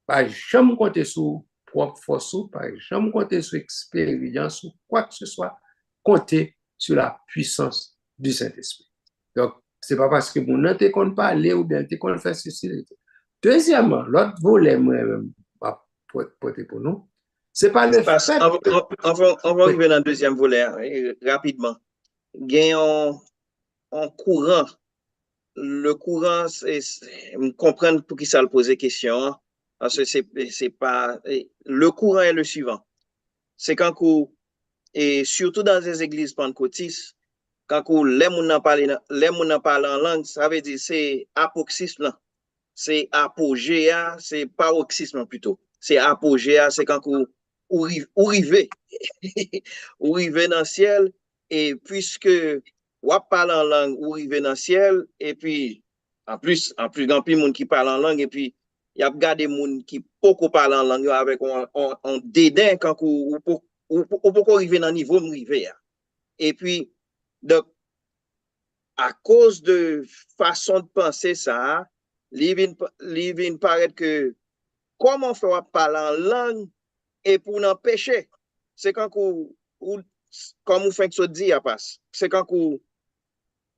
Pas jamais compter sur propre force, pas jamais compter sur expérience ou quoi que ce soit, compter sur la puissance du Saint-Esprit. Donc, c'est pas parce que mon n'a te qu'on parler ou bien te qu'on fait ceci. Deuxièmement, l'autre volet, moi-même, pour nous, c'est pas le fait. On va arriver dans le deuxième volet rapidement. Gagnons en courant. Le courant, c'est comprendre pour qui ça le poser question. Parce que c'est pas. Le courant est le suivant. C'est quand et surtout dans les églises pentecôtistes, quand les gens parlent en langue, ça veut dire c'est apoxysme. C'est apogéa, c'est paroxysme plutôt. C'est apogéa, c'est quand ou rive ou rive dans le ciel, et puisque ou parle en langue ou rive dans le ciel, et puis en plus grand plus monde qui parle en langue, et puis il y a gardé monde qui beaucoup parle en langue avec un dédain quand ou pour arriver dans niveau rive. Et puis donc à cause de façon de penser ça, il paraît que comment faire parler en langue et pour n'empêcher, c'est quand comme vous faites ce dit à passe, c'est quand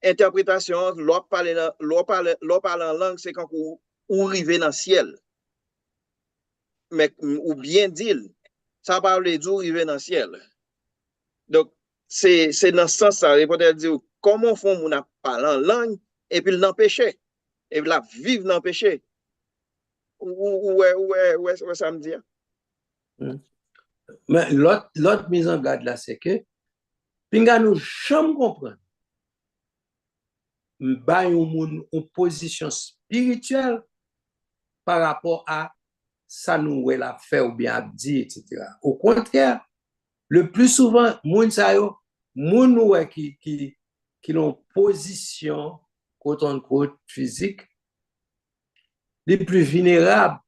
interprétation, l'autre parle en langue, c'est quand vous arrivez dans le ciel. Mais, ou bien dire, ça parle du arriver dans le ciel. Donc, c'est dans ce sens, ça, peut-être dire, comment font on parler en langue et puis l'empêcher, et puis la vivre dans le péché. Ouais, ça me dit. Mais l'autre mise en garde là, c'est que, pinga nous jamais comprendre, une position spirituelle par rapport à ça nous la fait ou bien dit, etc. Au contraire, le plus souvent, moun sa yo, moun ouais qui ont position, quote unquote, physique, les plus vulnérables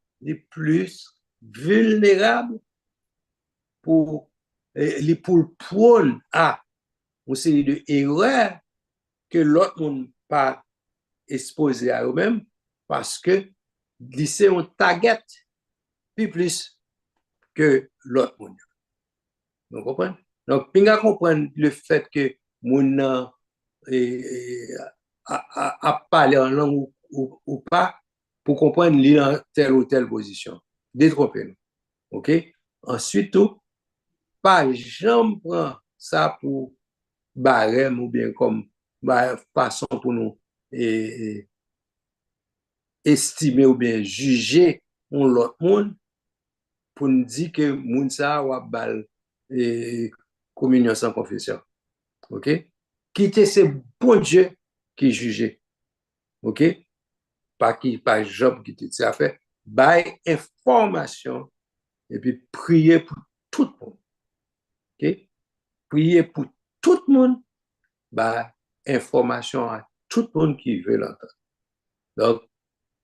pour les prône à une série de erreurs que l'autre monde pas exposé à eux-mêmes parce que c'est un target plus que l'autre monde. Vous comprenez? Donc, pinga comprendre le fait que moun a parlé en langue ou pas pour comprendre lui dans telle ou telle position. Détrompez-nous. OK? Ensuite, tout, pas jamais prendre ça pour barème ou bien comme façon pour nous estimer ou bien juger l'autre monde pour nous dire que moun sa ou bal communion sans confession. OK? Quitter c'est bon Dieu qui juge. OK? Pas Job qui te dit ça fait bail information et puis prier pour tout le monde. OK? Prier pour tout le monde, bah information à tout le monde qui veut l'entendre. Donc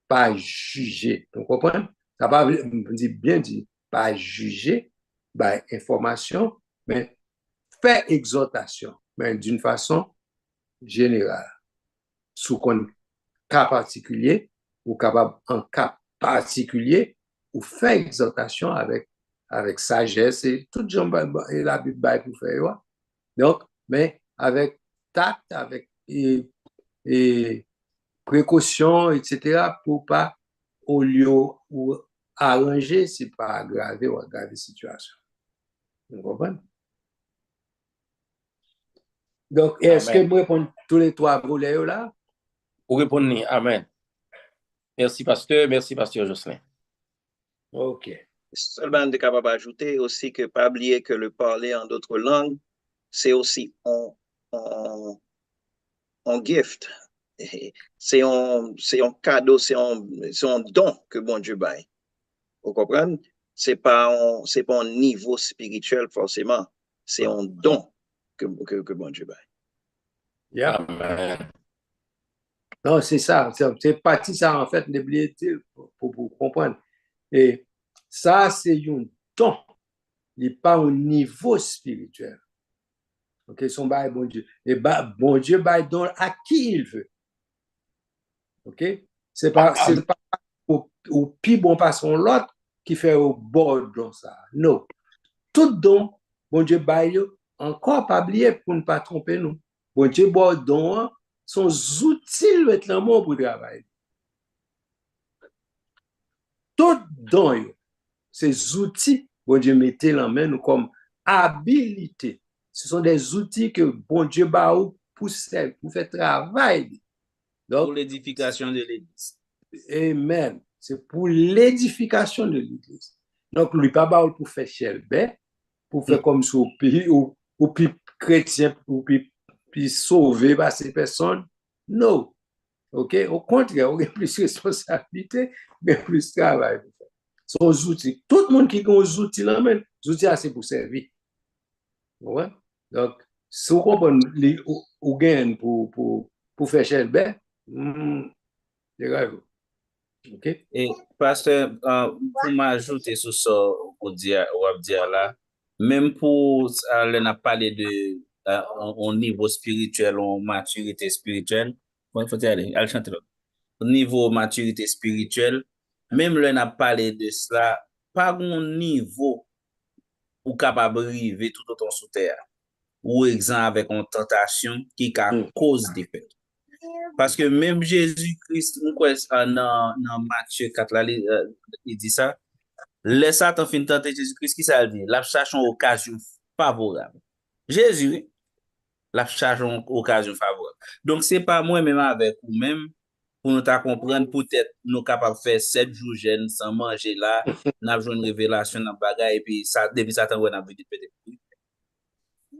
pas juger. Vous comprenez? Ça va bien dit, pas juger, bah information, mais faire exhortation, mais d'une façon générale. Sous un cas particulier, ou capable en cas particulier, ou fait exhortation avec sagesse et tout gens et la Bible pour faire. Ouais. Donc, mais avec tact, avec et précaution, etc., pour pas, au lieu ou arranger, c'est pas aggraver ou aggraver la situation. Vous comprenez? Donc, est-ce que Amen. vous répondez tous les trois volets là? Vous répondez, Amen. Merci, pasteur Jocelyn. OK. Seulement, on est capable d'ajouter aussi que pas oublier que le parler en d'autres langues, c'est aussi un gift. C'est un cadeau, c'est un don que bon Dieu baille. Vous comprenez? C'est pas un niveau spirituel forcément. C'est un don que bon Dieu baille. Yeah. Amen. Non, c'est ça. C'est parti ça, en fait, n'oubliez pour comprendre. Et ça, c'est un don. Il n'est pas au niveau spirituel. OK, son bail, bon Dieu. Et bon Dieu bail don à qui il veut. OK? C'est pas au plus bon passant l'autre qui fait au bord don ça. Non. Tout don, bon Dieu bail encore pas oublier pour ne pas tromper nous. Bon Dieu bon don sont outils maintenant pour travailler. Tout don, ces outils, bon Dieu mettez en main nous comme habilité. Ce sont des outils que bon Dieu ba ou pour faire travail. Donc, pour l'édification de l'Église. Amen. C'est pour l'édification de l'Église. Donc, lui pas ba ou pour faire chelbe, pour faire comme ça ou puis chrétien ou puis sauver par ces personnes. Non. OK? Au contraire, on a plus de responsabilité, mais plus de travail. Son outils. Tout le monde qui a des outils là, même, les outils, c'est pour servir. Ouais? Donc, si vous comprenez, ou gain pour faire chelbe, c'est grave. OK? Et pasteur, pour m'ajouter sur ça, ou dire là, même pour n'a parlé de au niveau spirituel, en maturité spirituelle, il faut aller, allez chanter là. Au niveau maturité spirituelle, même là n'a parlé de cela, pas un niveau ou capable de arriver tout autant sous terre, ou exemple avec une tentation qui cause des faits. Parce que même Jésus-Christ, dans Matthieu 4, là, il dit ça, les Satan fin tenter Jésus-Christ, qui ça dit? La cherche une occasion favorable. Jésus, la cherche une occasion favorable. Donc, c'est pas moi-même avec vous-même, pour nous comprendre, peut-être nous capables de faire 7 jours jeûne sans manger là, nous avons une révélation dans le bagage, et puis ça, depuis Satan, on a vu de péter.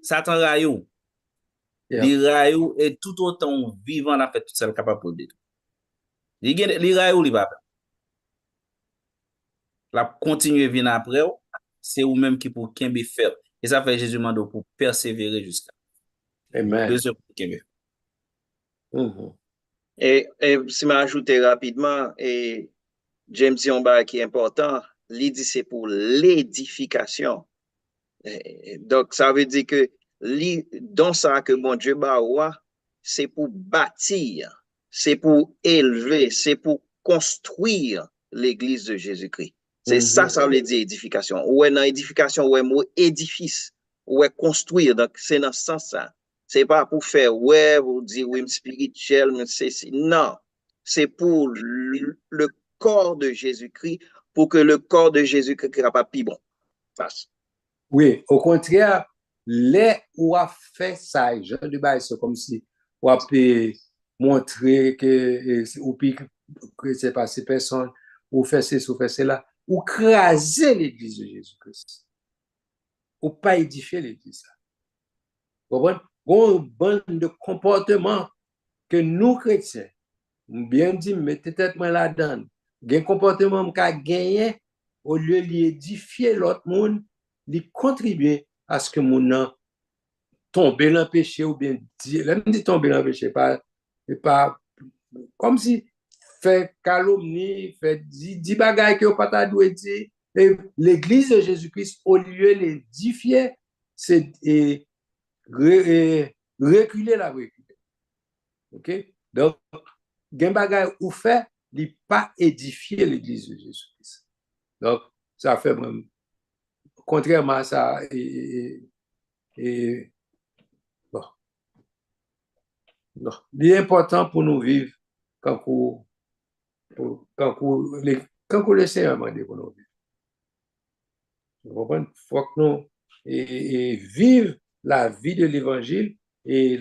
Satan raillou. Les raillou et tout autant vivant la fait tout ça capable de détruire. Les raillou, il va faire. La continuer venir après, c'est ou même qui pour qu'un faire. Et ça fait Jésus mando pour persévérer jusqu'à. Amen. Deuxième pour Et si je ajouter rapidement, et James Yomba qui est important, il dit c'est pour l'édification. Donc, ça veut dire que dans ça que mon Dieu c'est pour bâtir, c'est pour élever, c'est pour construire l'église de Jésus-Christ. C'est ça veut dire édification. Ou dans édification, ou mot édifice, ou construire. Donc, c'est dans ce sens-là. C'est pas pour faire, ouais, vous dire, oui, spirituel, mais c'est, non. C'est pour le corps de Jésus-Christ, pour que le corps de Jésus-Christ soit pas plus bon. Passe. Oui, au contraire, les ou a fait ça, je de bail, c'est comme si ou a pu montrer que ou puis que c'est pas ces personnes ou fait ceci ou fait cela, ou craser l'église de Jésus-Christ. Ou pas édifier l'église. Vous comprenez? Bon bande de comportements que nous chrétiens, bien dit, mettez tête moi là-dedans. Un comportement qu'a gagné au lieu d'édifier l'autre monde, de contribuer à ce que mon tomber dans le péché ou bien dit tomber dans le péché, pas comme si fait calomnie, fait dit bagaille que pas ta doué dire. L'église de Jésus-Christ, au lieu d'édifier, c'est reculer la reculer. OK? Donc, gen bagay ou fait, il pas édifier l'église de Jésus-Christ. Donc, ça fait même, contrairement à ça, bon, non. L'important pour nous vivre quand le Seigneur m'a dit pour nous vivre. Vous comprenez? Il faut que nous vivre la vie de l'évangile et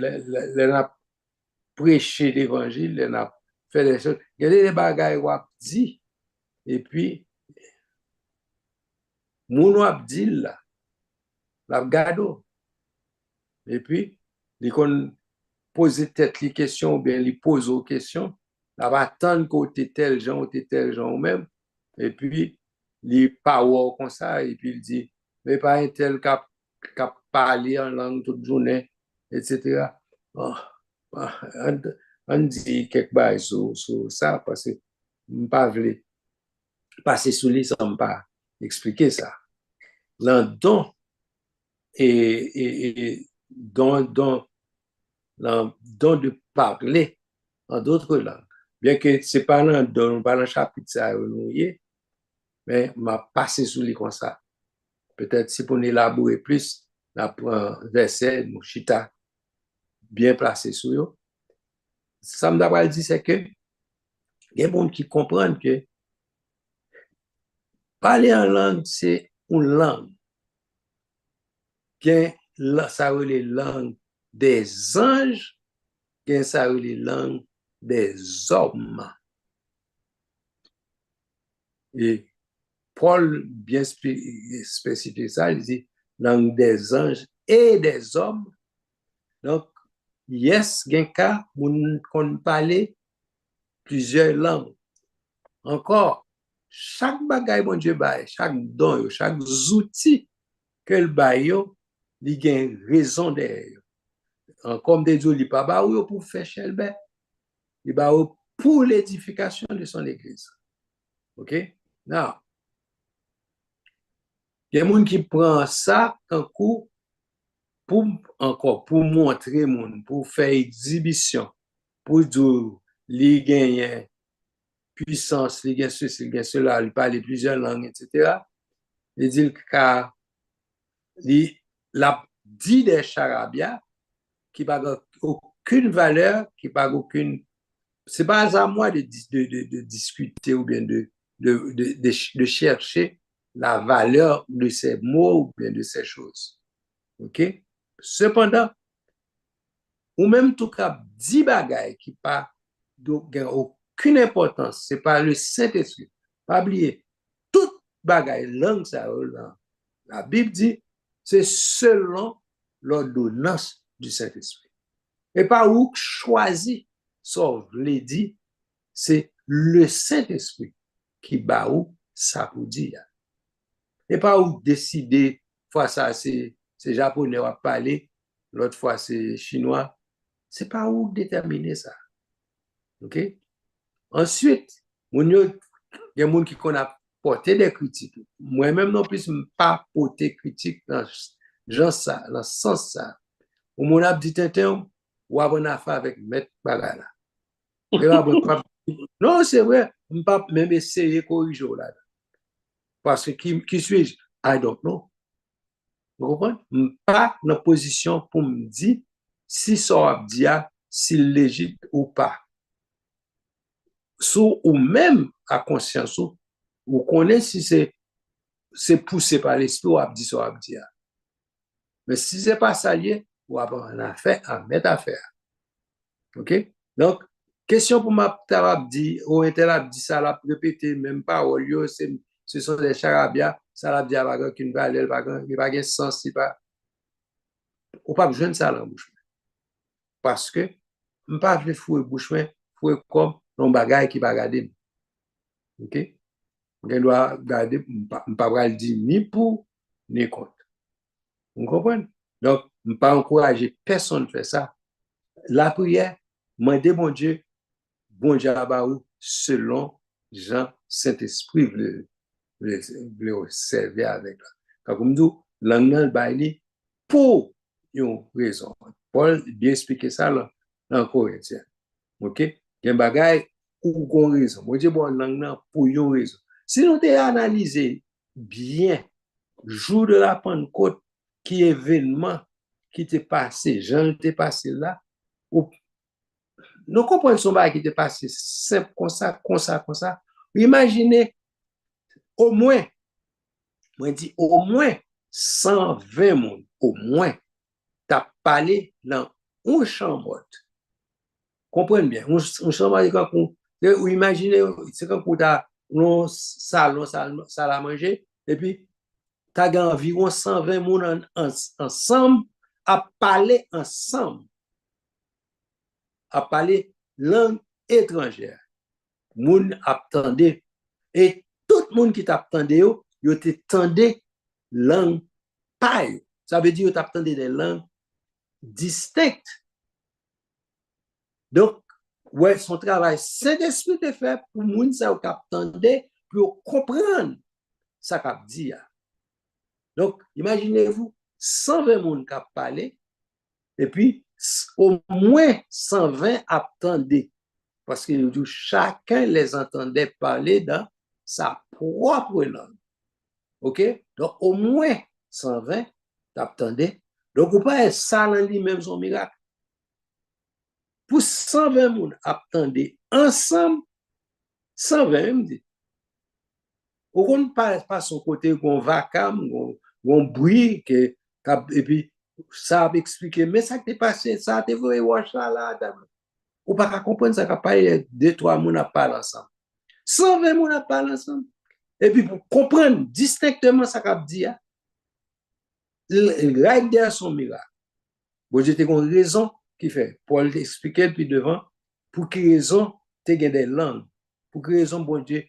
prêcher l'évangile, faire des choses. Il y a des bagailles qu'on dit et puis, mon wap dit là, la gado. Et puis, il qu'on pose tête les questions ou bien il pose aux questions, la va attendre côté tel gens ou même, et puis, il parle comme ça, et puis il dit, mais pas un tel qui parle en langue toute journée, etc. Oh, on dit quelque chose sur ça, parce que je ne pas voulu passer sous les sans pas expliquer ça. Dans don et don de parler en d'autres langues. Bien que ce n'est pas dans le chapitre ça, mais m'a passé sous les comme ça. Peut-être si pour élaborer plus, on prend un verset, mon chita, bien placé sous eux. Ça me d'abord dit, c'est que il y a des gens qui comprennent que parler en langue, c'est une langue. Ça veut les langues des anges, ça veut les langues des hommes. Et Paul bien spécifié ça, il dit langue des anges et des hommes. Donc, yes, il y a un cas où on parle plusieurs langues. Encore, chaque bagaille, mon Dieu, chaque don, chaque outil que le bail, il y a une raison derrière. Comme des dieux, il n'y a pas pour faire chelbe, il y a pour l'édification de son église. OK? Now, il y a des gens qui prennent ça en coup pour montrer, pour faire exhibition, pour dire, il gagne puissance, il gagne ceci, il gagne cela, il parle plusieurs langues, etc. Il dit qu'il a dit des charabia qui n'ont aucune valeur, qui n'ont aucune. Ce n'est pas à moi de discuter ou bien de chercher la valeur de ces mots ou bien de ces choses. OK? Cependant, ou même tout cas 10 bagailles qui n'ont aucune importance, ce n'est pas le Saint-Esprit. Pas oublier, toute bagaille, langue, ça, la Bible dit, c'est selon l'ordonnance du Saint-Esprit. Et pas où choisi, sauf les dit, c'est le Saint-Esprit qui bat où ça pour dire. Et pas où décider, fois ça, c'est japonais qui va parler, l'autre fois c'est chinois. C'est pas où déterminer ça. OK? Ensuite, il y a des gens qui ont porté des critiques. Moi-même, non plus, je ne pas porter critique dans ce sens ça. Ou mon a dit Tintin, ou avoir affaire avec Maître Bagala. Non, c'est vrai, je ne pas même essayer de corriger là. Parce que qui suis-je? I don't know. Vous comprenez? Je ne suis pas dans la position pour me dire si ça dit s'il est légitime ou pas. Ou même à conscience, ou connaît si c'est poussé par l'esprit ou abdi so abdi. Mais si c'est pas ça lié, ou avoir un affaire à mettre à faire. OK? Donc, question pour ma abdi, ou un tel abdi, ça l'a répété, même pas, ce sont des charabia, ça l'a dit avec une valeur, il n'y a pas de sens, il pas. Ou pas besoin de ça dans la bouche. Parce que, je ne pas faire fouer bouche, fouer comme un bagage qui va garder. OK? Je dois garder, je ne peux pas le dire ni pour, ni contre. Vous comprenez? Donc, je ne peux pas encourager personne à faire ça. La prière, demander bon Dieu à selon Jean Saint-Esprit le servir avec. Comme nous, l'angle baili pour une raison. Paul bien expliqué ça dans Corinthiens. OK? Il y a un bagage pour une raison. Moi, je dis bon, l'angle pour une raison. Si nous t'ai analysé bien, jour de la Pentecôte, qui événement qui t'est passé, Jean t'est passé là, nous comprenons son bail qui t'est passé, simple comme ça, comme ça, comme ça. Imaginez, au moins, moi dit, au moins 120 monde, au moins, t'as parlé dans une chambre. Comprenez bien, une chambre, ou imaginez, c'est comme pour ta un salon, salle à manger, et puis, tu as environ 120 personnes ensemble à parler ensemble, à parler langue étrangère. Moun attendait. Et tout le monde qui t'attendait, yo t'attendait langue paille. Ça veut dire que t'attendait des langues distinctes. Donc, ouais, son travail, Saint-Esprit te fait pour moun ça ou t'attendait pour comprendre ça qu'a dit. Donc, imaginez-vous, 120 personnes qui parlé, et puis au moins 120 attendaient. Parce que chacun les entendait parler dans sa propre langue. OK? Donc, au moins 120 attendaient. Donc, on peut être ça dans lui-même son miracle. Pour 120 personnes attendaient ensemble, 120, me dit. On ne parle pas son côté qu'on vacarme, qu'on bruit, et puis ça a expliqué, mais ça t'est passé, ça t'est vu, là, ou pas comprendre ça, qu'il y a 2-3 personnes à parler ensemble. 120 personnes à parler ensemble. Et puis pour comprendre distinctement ça qu'a dit, right there son miracle. Bon, j'étais une raison qui fait, Paul expliquait depuis devant, pour quelle raison tu as des langues, pour quelle raison, bon Dieu,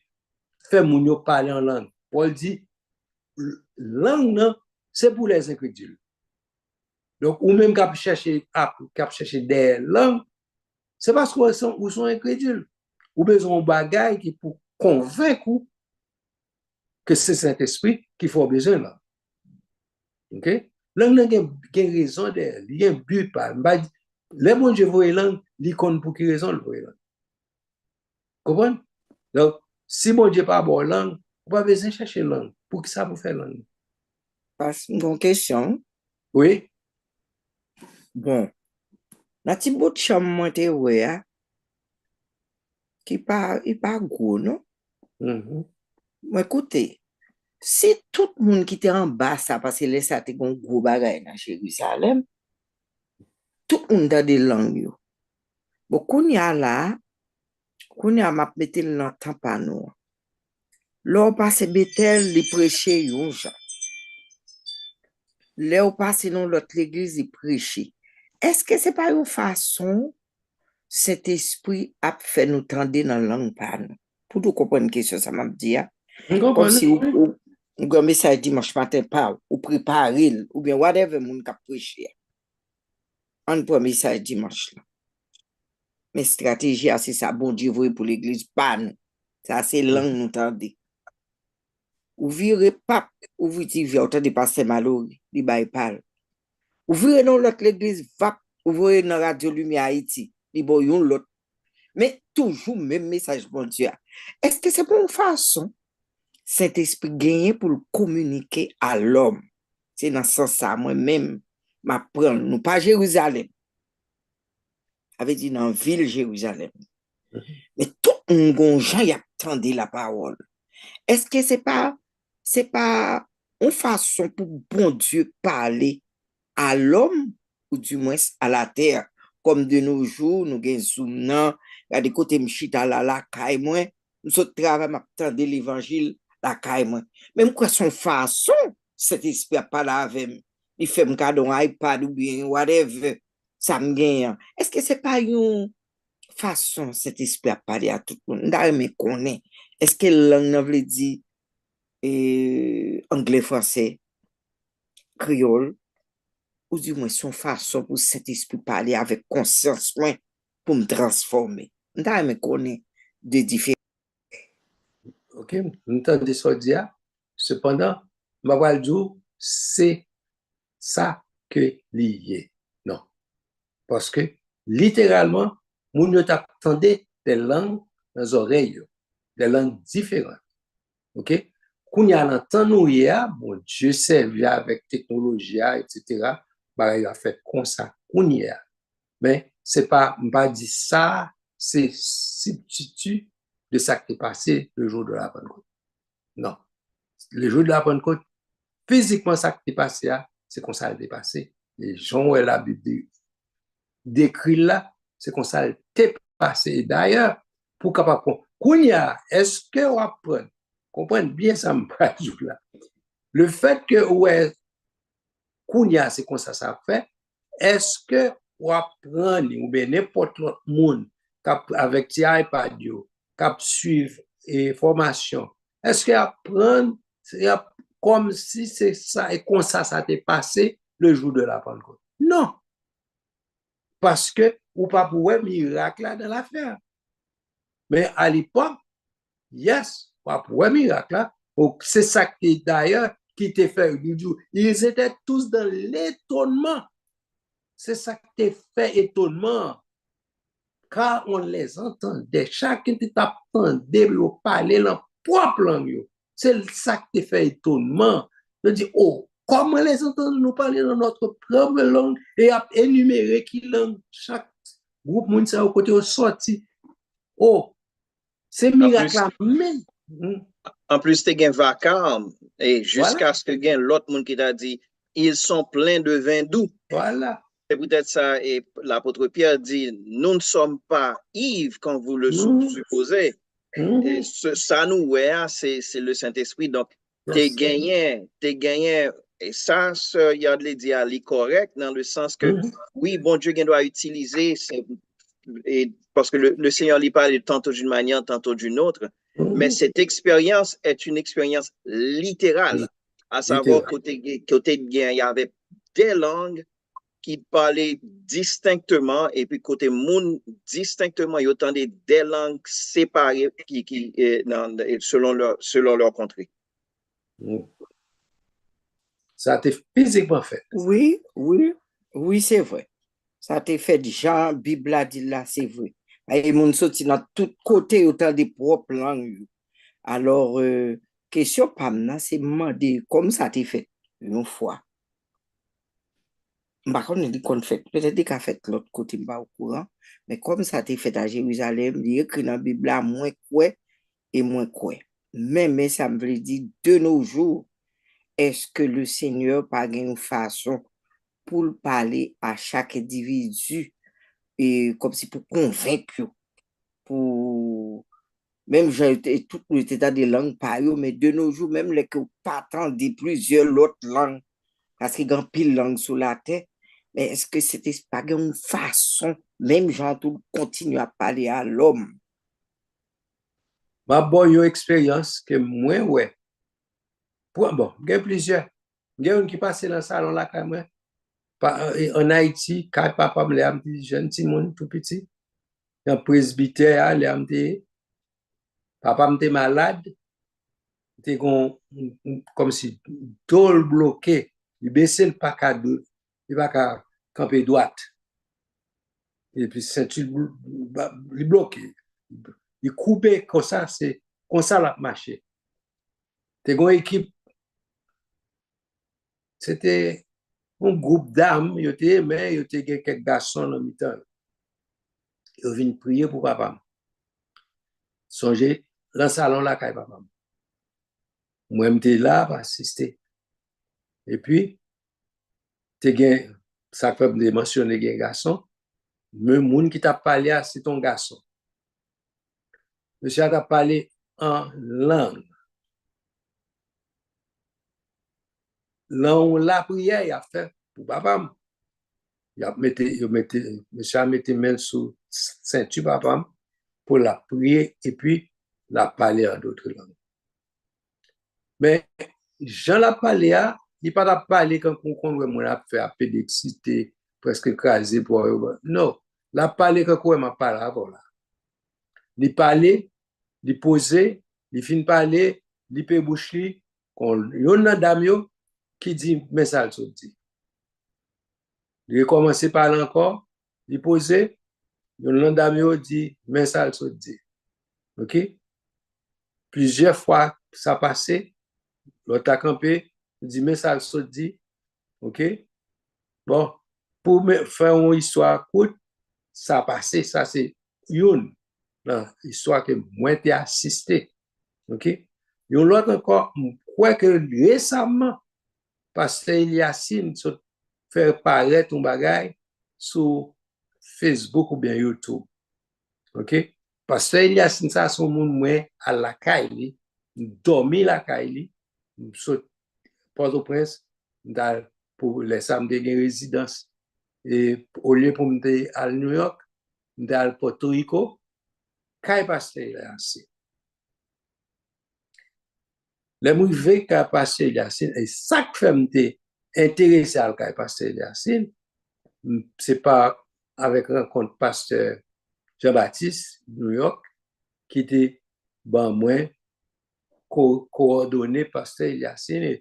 fait moun yo parler en langue. Paul dit, langue, non, c'est pour les incrédules. Donc, ou même qu'à chercher des langues, c'est parce qu'ils sont incrédules. Ou besoin de bagaille qui pour convaincre que c'est Saint-Esprit qu'il faut besoin là. OK? Langue n'a pas raison de, il y a un but pas. Les bon Dieu voit langue, il connaît pour quelle raison le voit langue. Comprenez? Donc, si mon Dieu pas bon langue, on pas besoin de chercher langue. Pour que ça vous fait langue? Parce une question. Oui. Bon. La petite bout de chambre monté ouais, qui pas gros non. Écoutez, si tout le monde qui était en bas ça parce que là ça était un gros bagage dans Jérusalem, tout le monde a des langues. Bon, qu'on y a là, qu'on y a m'a mettre dans tampano. Là passe Bethel, li prêcher yon gens. Là passe dans l'autre l'église, li prêcher. Est-ce que c'est pas une façon cet esprit a fait nous tendre dans la langue par nous? Pour nous comprendre une question, ça m'a dit. Comme si ou un message dimanche matin pas ou préparer ou bien whatever moun ka prêcher. On prend message dimanche là. Mais stratégie c'est ça bon Dieu voye pour l'église pas nous. Ça c'est langue nous tendre. Ou vire pape ou vous dit autant de pasteur Mallory, li bay parle. Ou vire dans l'autre l'église va ou voyez dans Radio Lumière Haïti, li bo yon l'autre. Mais toujours même message bon Dieu. Est-ce que c'est pour une façon Saint-Esprit gagné pour communiquer à l'homme? C'est dans ce sens ça moi-même m'apprendre nous pas Jérusalem. Avait dit dans ville Jérusalem. Mais tout un bon gens y attendait la parole. Est-ce que c'est pas une façon pour bon Dieu parler à l'homme ou du moins à la terre comme de nos jours nous gain zoom nan regardez côté m'chita la caille moi nous autres travail m'attendre l'évangile la caille moi même quoi son façon cet esprit a parlé avec il fait me cadeau iPad ou bien whatever ça me gagne. Est-ce que c'est pas une façon cet esprit a parlé à tout le monde d'ailleurs me connaît est-ce que langue veut dire anglais français créole ou du moins son façon pour cet esprit parler avec conscience pour me transformer. D'ailleurs me connaît de différents. OK, nous entendons ça dire. Cependant, ma valjo c'est ça que lié. Non. Parce que littéralement, moun yo t'attendait des langues dans les oreilles, des langues différentes. OK? Qu'on y a l'entend nous hier, bon Dieu servi avec technologie, etc. Bah, il a fait comme ça, qu'on y a. Mais c'est pas dit ça, c'est substitut de ça qui est passé le jour de la Pentecôte. Non. Le jour de la Pentecôte, physiquement, ça qui est passé, c'est comme ça qui est passé. Et Jean, où la Bible décrit là, c'est comme ça qui est passé. D'ailleurs, pour capable comprendre, est-ce que on apprend, comprendre bien ça, là. Le fait que, ouais, Kounia, c'est comme ça fait, est-ce que on apprend, ou bien n'importe quel monde, avec tes iPad, qui suivre et formation, est-ce que apprendre, c'est comme si c'est ça, et comme ça t'est passé le jour de la Pentecôte? Non. Parce que, ou pas pour un miracle là dans l'affaire. Mais à l'époque, yes, pas pour un miracle là. C'est ça qui, d'ailleurs, qui t'a fait. Ils étaient tous dans l'étonnement. C'est ça qui t'a fait étonnement. Car on les entendait. Chacun t'attendait pour parler leur propre langue. C'est ça qui t'a fait étonnement. Je dis, oh, comment les entendre nous parler dans notre propre langue et énumérer qui langue chaque groupe moun sa au côté au sorti. Oh, c'est miracle même. En plus, tu as un vacarme et jusqu'à Voilà. ce que gagne l'autre monde qui t'a dit, ils sont pleins de vin doux. Voilà. C'est peut-être ça, et l'apôtre Pierre dit, nous ne sommes pas ivres quand vous le supposez. Et ça nous, ouais, c'est le Saint-Esprit. Donc, t'es gagné, et ça, il y a de le dire, c'est correct dans le sens que, oui, bon Dieu, il doit utiliser, et parce que le Seigneur lui parle tantôt d'une manière, tantôt d'une autre, mais cette expérience est une expérience littérale, à savoir côté de gain, il y avait des langues qui parlaient distinctement, et puis côté monde distinctement, il y a autant des langues séparées selon leur contrée. Ça a été physiquement fait. Oui, c'est vrai. Ça a été fait déjà, Bible a dit là, c'est vrai. Et les gens sortent dans tous côtés autant des propres langues. Alors, question Pamna, c'est demander comme ça a été fait une fois. Par contre, on dit qu'on fait, peut-être qu'on fait l'autre côté, pas au courant, mais comme ça a été fait à Jérusalem, il y a écrit dans la Bible là, moins quoi et moins quoi. Mais ça me veut dire, de nos jours, est-ce que le Seigneur pas une façon pour parler à chaque individu et comme si pour convaincre, pour même j'ai tout le état des langues par eux, mais de nos jours, même les que pas de plusieurs autres langues, parce qu'il y a pile langue sur la terre, mais est-ce que c'était pas une façon, même gens tout continue à parler à l'homme? Ma bonne expérience que moi, ouais. Bon, il y a plusieurs. Il y a une qui passe dans le salon là, quand même. En Haïti, quand papa me l'a dit, jeune petit monde tout petit, un presbytère, papa me malade, était comme si tout bloqué, il baissait le pack à deux, il va qu'à camper droite. Et puis ceinture il bloqué. Il coupait comme ça, c'est comme ça la marché. T'es une équipe, c'était un groupe d'âmes, mais il y a quelques garçons dans le temps. Ils viennent prier pour papa. Songez, dans le salon là, quand papa. Moi, j'étais là pour assister. Et puis, ça peut me mentionner un garçon, le monde qui t'a parlé, c'est ton garçon. Monsieur a parlé en langue. Langue, la prière, il a fait pour papa. Monsieur a mis main sous ceinture papa pour la prier et puis la parler en d'autres langues. Mais Jean l'a parlé, il n'a pas parlé quand on a fait un peu d'excité, presque écrasé pour non, la parlé quand on m'a parlé avant là. Il parlait, il posait, il fin parler, il peut boucher, il y a dame qui dit mais ça le dit. Il commence à parler encore, il posait, il y a dame dit mais ça le dit. OK? plusieurs fois, ça passait. L'autre a campé, il dit, mais ça se dit. OK? Bon, pour faire une histoire courte, ça passé, ça c'est une histoire que moi j'ai assisté. OK? Yon l'autre encore, je crois que récemment, Pasteur Yacine fait paraître un bagage sur Facebook ou bien YouTube. OK? Pasteur Yacine, ça, son monde, moi, à la caille, dormi la caille, sur Port-au-Prince, pour les samedis de résidence. Et au lieu pour me à New York, dans Porto Rico, caille Pasteur Yacine. Les mouvements qu'a Pasteur Yacine, et ça que fait me intéressé à le Pasteur Yacine, c'est pas avec rencontre Pasteur Jean-Baptiste, New York, qui était, ben, moi, coordonné Pasteur Yacine,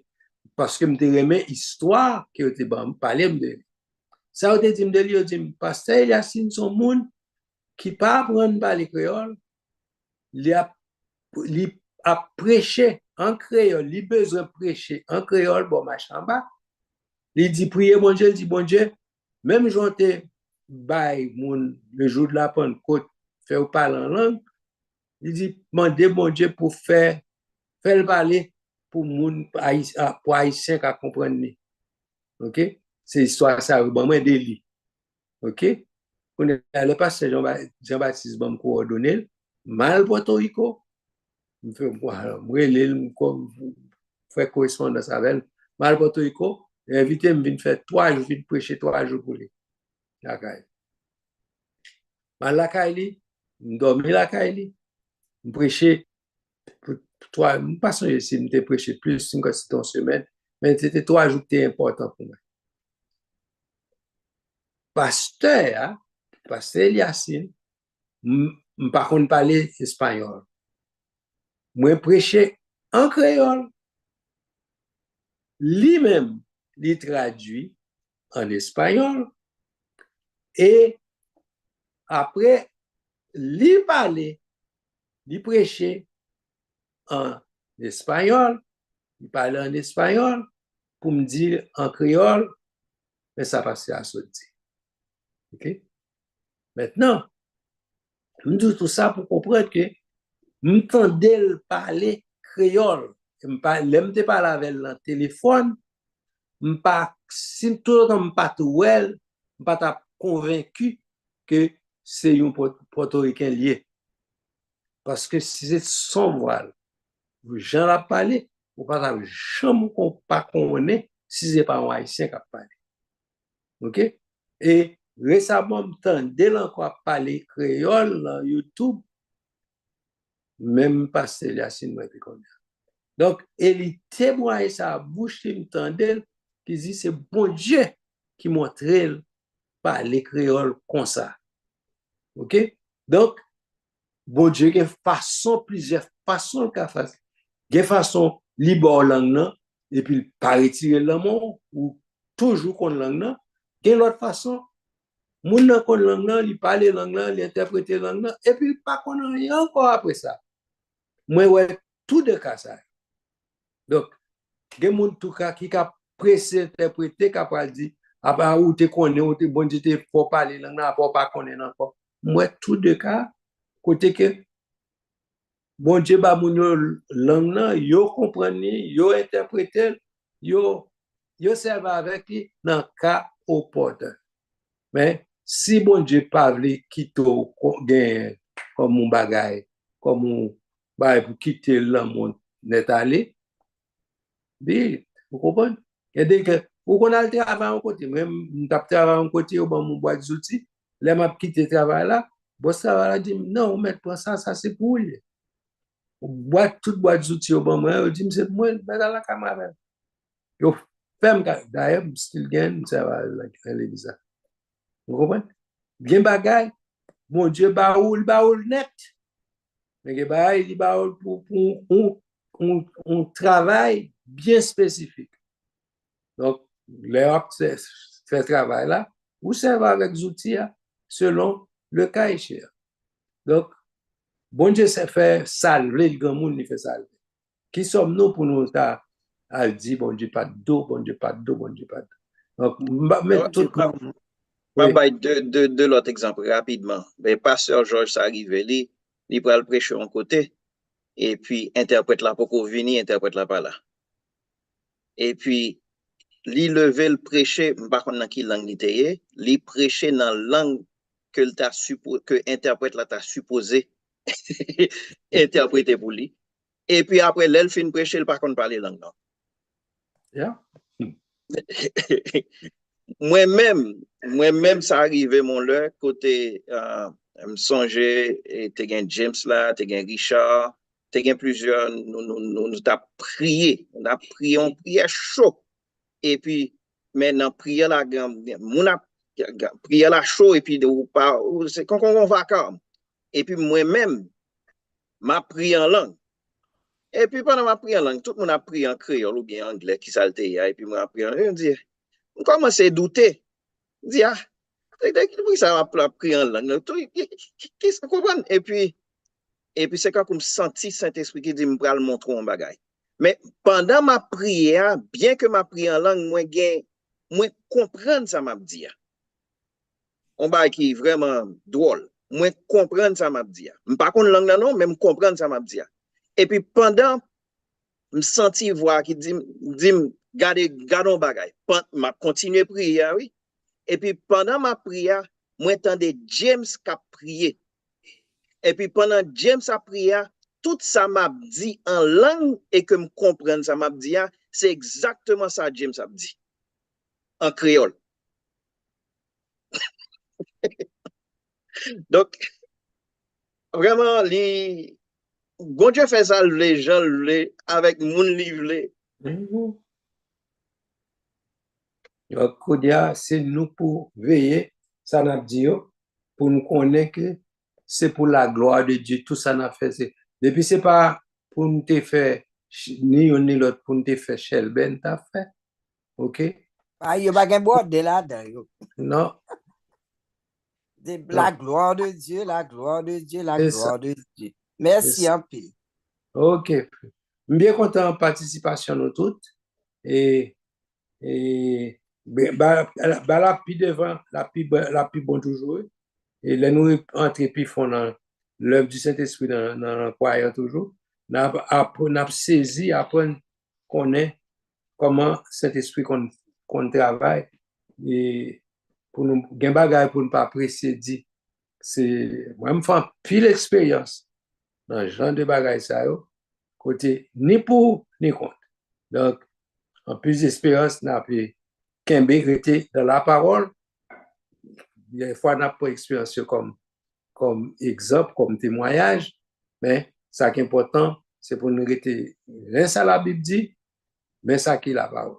parce que je aimé l'histoire qui était bon, parler de ça, je dit de lui, Pasteur Yacine, son monde qui pas apprendre parler créole, il a prêché en créole, il a besoin de prêcher en créole, bon, machin, il dit, priez mon Dieu, il dit, bon Dieu, même j'étais le jour de la Pentecôte, faire parler en langue, il dit, demandez mon Dieu pour faire le parler pour Haïtien qui comprendre. OK? C'est histoire, ça, bon, moi, des lits. OK? Le pasteur Jean-Baptiste, bon, coordonné, mal Porto Rico, faire correspondance avec mal Porto Rico, invité me faire 3 jours, prêcher 3 jours pour lui. La caille. Mal la caille, dormi la caille, prêcher pour 3, je ne sais pas si je prêché plus, c'était une semaine, mais c'était 3 jours qui étaient importants pour moi. Pasteur Yacine, je ne pas parler espagnol. Moi, prêcher en créole, lui-même, il traduit en espagnol, et après, il parlait, il prêchait en espagnol, il parlait en espagnol, pour me dire en créole, mais ça passait à sortir. OK? Maintenant, je dis tout ça pour comprendre que m'entendais parler créole. Je ne parle avec le téléphone. Si tout le temps, je ne suis pas convaincu que c'est un portoricain lié. Parce que si c'est son voile, j'en ai parlé, ou pas jamais pas connaître si ce n'est pas un haïtien qui a parlé. OK? Et récemment, j'entendais encore parler créole dans YouTube, même pas Yacine moi connaît. Donc, il témoigne sa bouche qui m'entendait, qui dit c'est bon Dieu qui montre parler créole comme ça. OK? Donc, bon Dieu, il y a plusieurs façons de faire. Il y a façon libre langue, et puis pas retirer le mot, ou toujours qu'on langue. Il y a l'autre façon, moun nan kon langue nan, il parle langue nan, il interprète langue nan, et puis pas qu'on rien encore après ça. Moi, ouais, tout de cas ça. Donc, il y a moun tout cas qui a pressé interpréter, qui a dit, ah bah, ou te connais, ou te bon, tu te faut parler langue nan, pour pas connaître encore. Moi, tout de cas, côté que, bon Dieu, bah, moun yo langue nan, yo comprenne, yo interprète, yo serve avec lui dans cas opportun. Mais, si bon Dieu parle, quitte gain comme mon bagage, comme mon bagage pour quitter le monde n'est allé, vous comprenez? Et dès que vous connaissez le travail en côté, même je travaille en côté, au bon mon boîte d'outils, là m'a quitté le travail là, boss travail dit non, mais pour ça c'est pour lui. Boîte toute boîte d'outils au bon moi, dit c'est moi mettre dans la caméra. Yo ferme d'ailleurs still gain ça va l'église. Vous comprenez? Bien bagay, mon Dieu baoul net. Mais il baoul pour un travail bien spécifique. Donc, les fait travail là, vous servez avec les outils selon le cas échéant. Donc, Bon Dieu s'est fait salver, le grand monde, il fait salver. Qui sommes-nous pour nous dire, bon Dieu, pas d'eau, bon Dieu, pas d'eau, bon Dieu, pas d'eau. Donc, mais tout le monde. Oui. De l'autre exemple rapidement. Mais pasteur Georges s'arrive, il prend le prêcher en côté, et puis interprète la pour venir, interprète la pas là. Et puis, li lever le prêcher, par contre, dans quelle langue il était, li prêcher dans la langue que interprète là t'a supposé interpréter pour lui. Et puis après, l'elle fin prêcher, il par contre parler langue non. Yeah. Moi-même, ça arrivait mon leur côté, me songer, t'es gain James là, t'es gain Richard, t'es gain plusieurs, nous t'a prié, on a prié, on priait chaud. Et puis, maintenant, prier la mon a prié la chaud, et puis, c'est quand on va calme. Et puis, moi-même, m'a prié en langue. Et puis, pendant ma prière en langue, tout le monde a prié en créole ou bien en anglais, qui salté, et puis, moi, prié en langue, on commence à douter. Je dis, ah, ça m'a prié en langue. Qu'est-ce que vous comprenez? Et puis, c'est quand je me senti Saint-Esprit qui dit, je vais le montrer un bagage. Mais pendant ma prière, bien que ma prière en langue, moi comprendre ça m'a dit. On bagage qui est vraiment drôle. Moi comprendre ça m'a dit. Par contre langue non, mais comprendre ça m'a dit. Et puis pendant me senti voix qui dit gardons bagage. M'a continuer prière oui. Et puis pendant ma prière, moi entendais James qui a prié. Et puis pendant James a prié, tout ça m'a dit en langue et que me comprenne ça m'a dit, c'est exactement ça James a dit. En créole. Donc, vraiment, bon Dieu fait ça, les gens, avec mon livre. Donc, Kodia, c'est nous pour veiller, ça n'a dit, pour nous connaître que c'est pour la gloire de Dieu, tout ça n'a fait. Depuis, c'est pas pour nous te faire, ni un ni l'autre, pour nous te faire Shelben, t'as fait. OK? Ah, il n'y a pas de là-dedans. Non. La gloire de Dieu, la gloire de Dieu, la gloire de Dieu. Merci un peu. OK. Bien content de participation nous toutes. Et la plus devant, la plus bonne toujours. Et là, nous entrons puis font l'œuvre du Saint-Esprit dans le croyant toujours. Nous avons saisi, apprendre connaître comment Saint-Esprit qu'on travaille. Et pour nous, gen bagay pour ne pas apprécier dit, c'est, moi, je me fais pile expérience dans ce genre de bagay ça, côté ni pour ni contre. Donc, en plus d'expérience, n'a pas qu'un rester dans la parole. Des fois, n'a pas expérience comme exemple, comme témoignage, mais ça qui est important, c'est pour nous rester rien à la Bible dit, mais ça qui est la parole.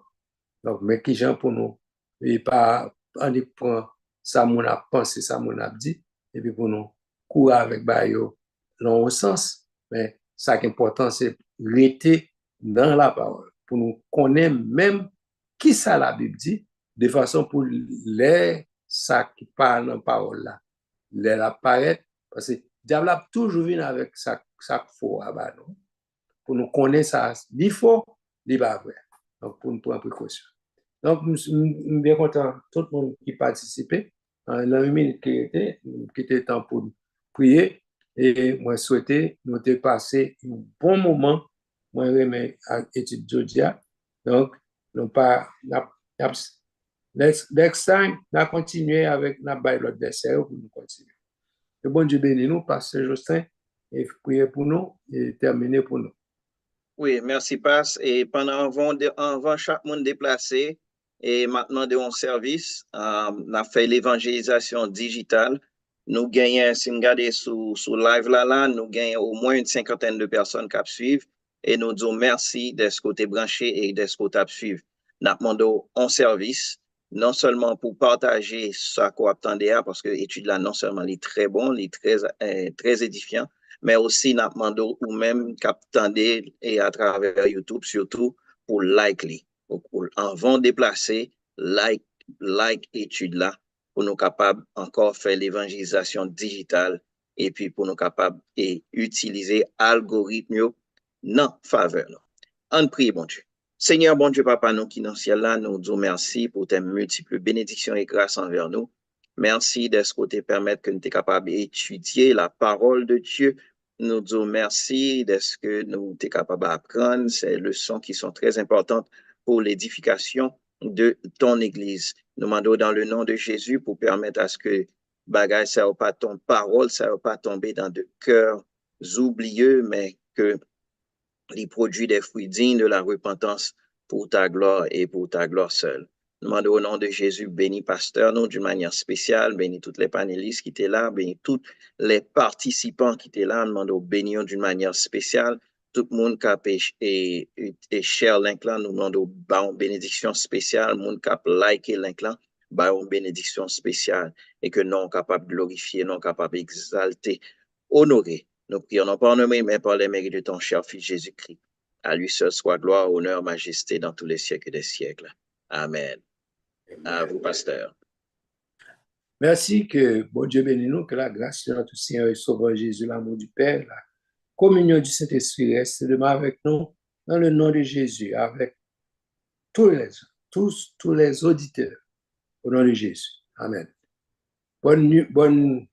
Donc, mais qui gens pour nous, et pas en prend ça mon a pensé, ça mon a dit, et puis pour nous courir avec bayo dans le sens, mais ça qui est important, c'est rester dans la parole, pour nous connaître même qui ça la Bible dit, de façon pour les ça qui parle dans la parole là, les apparaître, parce que diable a toujours venu avec ça faux à nous, pour nous connaître ça, il faut, il va vrai. Donc, pour nous prendre précaution. Donc, je suis bien content, tout le monde qui participait, dans une minute qui était temps pour prier, et moi souhaitais nous te passer un bon moment, moi remets à l'étude Jodia. Donc, nous pas, next time, nous continuer avec l'autre dessert pour nous continuer. Que bon Dieu bénisse nous, Pasteur Justin, et prier pour nous, et terminer pour nous. Oui, merci, Passe. Et pendant avant chaque monde déplacé, et maintenant de un service, on a fait l'évangélisation digitale. Nous gagnons, si nous regardons sur live là, nous gagnons au moins une cinquantaine de personnes qui suivent. Et nous disons merci de ce côté branché et de ce côté suivre. Nous demandons un service, non seulement pour partager ce qu'on attendait, parce que l'étude là, non seulement est très bon, est très édifiant, mais aussi nous demandons ou même qu'attendez et à travers YouTube surtout pour like avant de déplacer like étude là pour nous capables encore faire l'évangélisation digitale et puis pour nous capables d'utiliser algorithme dans faveur. On prie, bon Dieu. Seigneur, bon Dieu, Papa, nous qui dans le ciel là, nous disons merci pour tes multiples bénédictions et grâces envers nous. Merci de ce côté permettre que nous sommes capables d'étudier la parole de Dieu. Nous disons merci de ce que nous sommes capables d'apprendre ces leçons qui sont très importantes pour l'édification de ton Église. Nous demandons dans le nom de Jésus pour permettre à ce que bagage, ça va pas ton parole, ça va pas tomber dans de cœurs oublieux, mais que les produits des fruits dignes de la repentance pour ta gloire et pour ta gloire seule. Nous demandons au nom de Jésus, bénis pasteur, nous d'une manière spéciale, bénis tous les panélistes qui étaient là, bénis tous les participants qui étaient là, nous demandons bénis d'une manière spéciale, tout le monde qui a et cher l'inclin, nous demandons une bénédiction spéciale, le monde qui a liké l'inclin, une bénédiction spéciale, et que nous sommes capables de glorifier, nous sommes capables d'exalter, honorer. Nous prions non pas en nommé, mais par les mérites de ton cher Fils Jésus-Christ. À lui seul soit gloire, honneur, majesté dans tous les siècles des siècles. Amen. À vous, pasteur. Merci, que bon Dieu bénisse nous, que la grâce de notre Seigneur et Sauveur Jésus, l'amour du Père, la communion du Saint-Esprit reste demain avec nous, dans le nom de Jésus, avec tous les auditeurs, au nom de Jésus. Amen. Bonne semaine.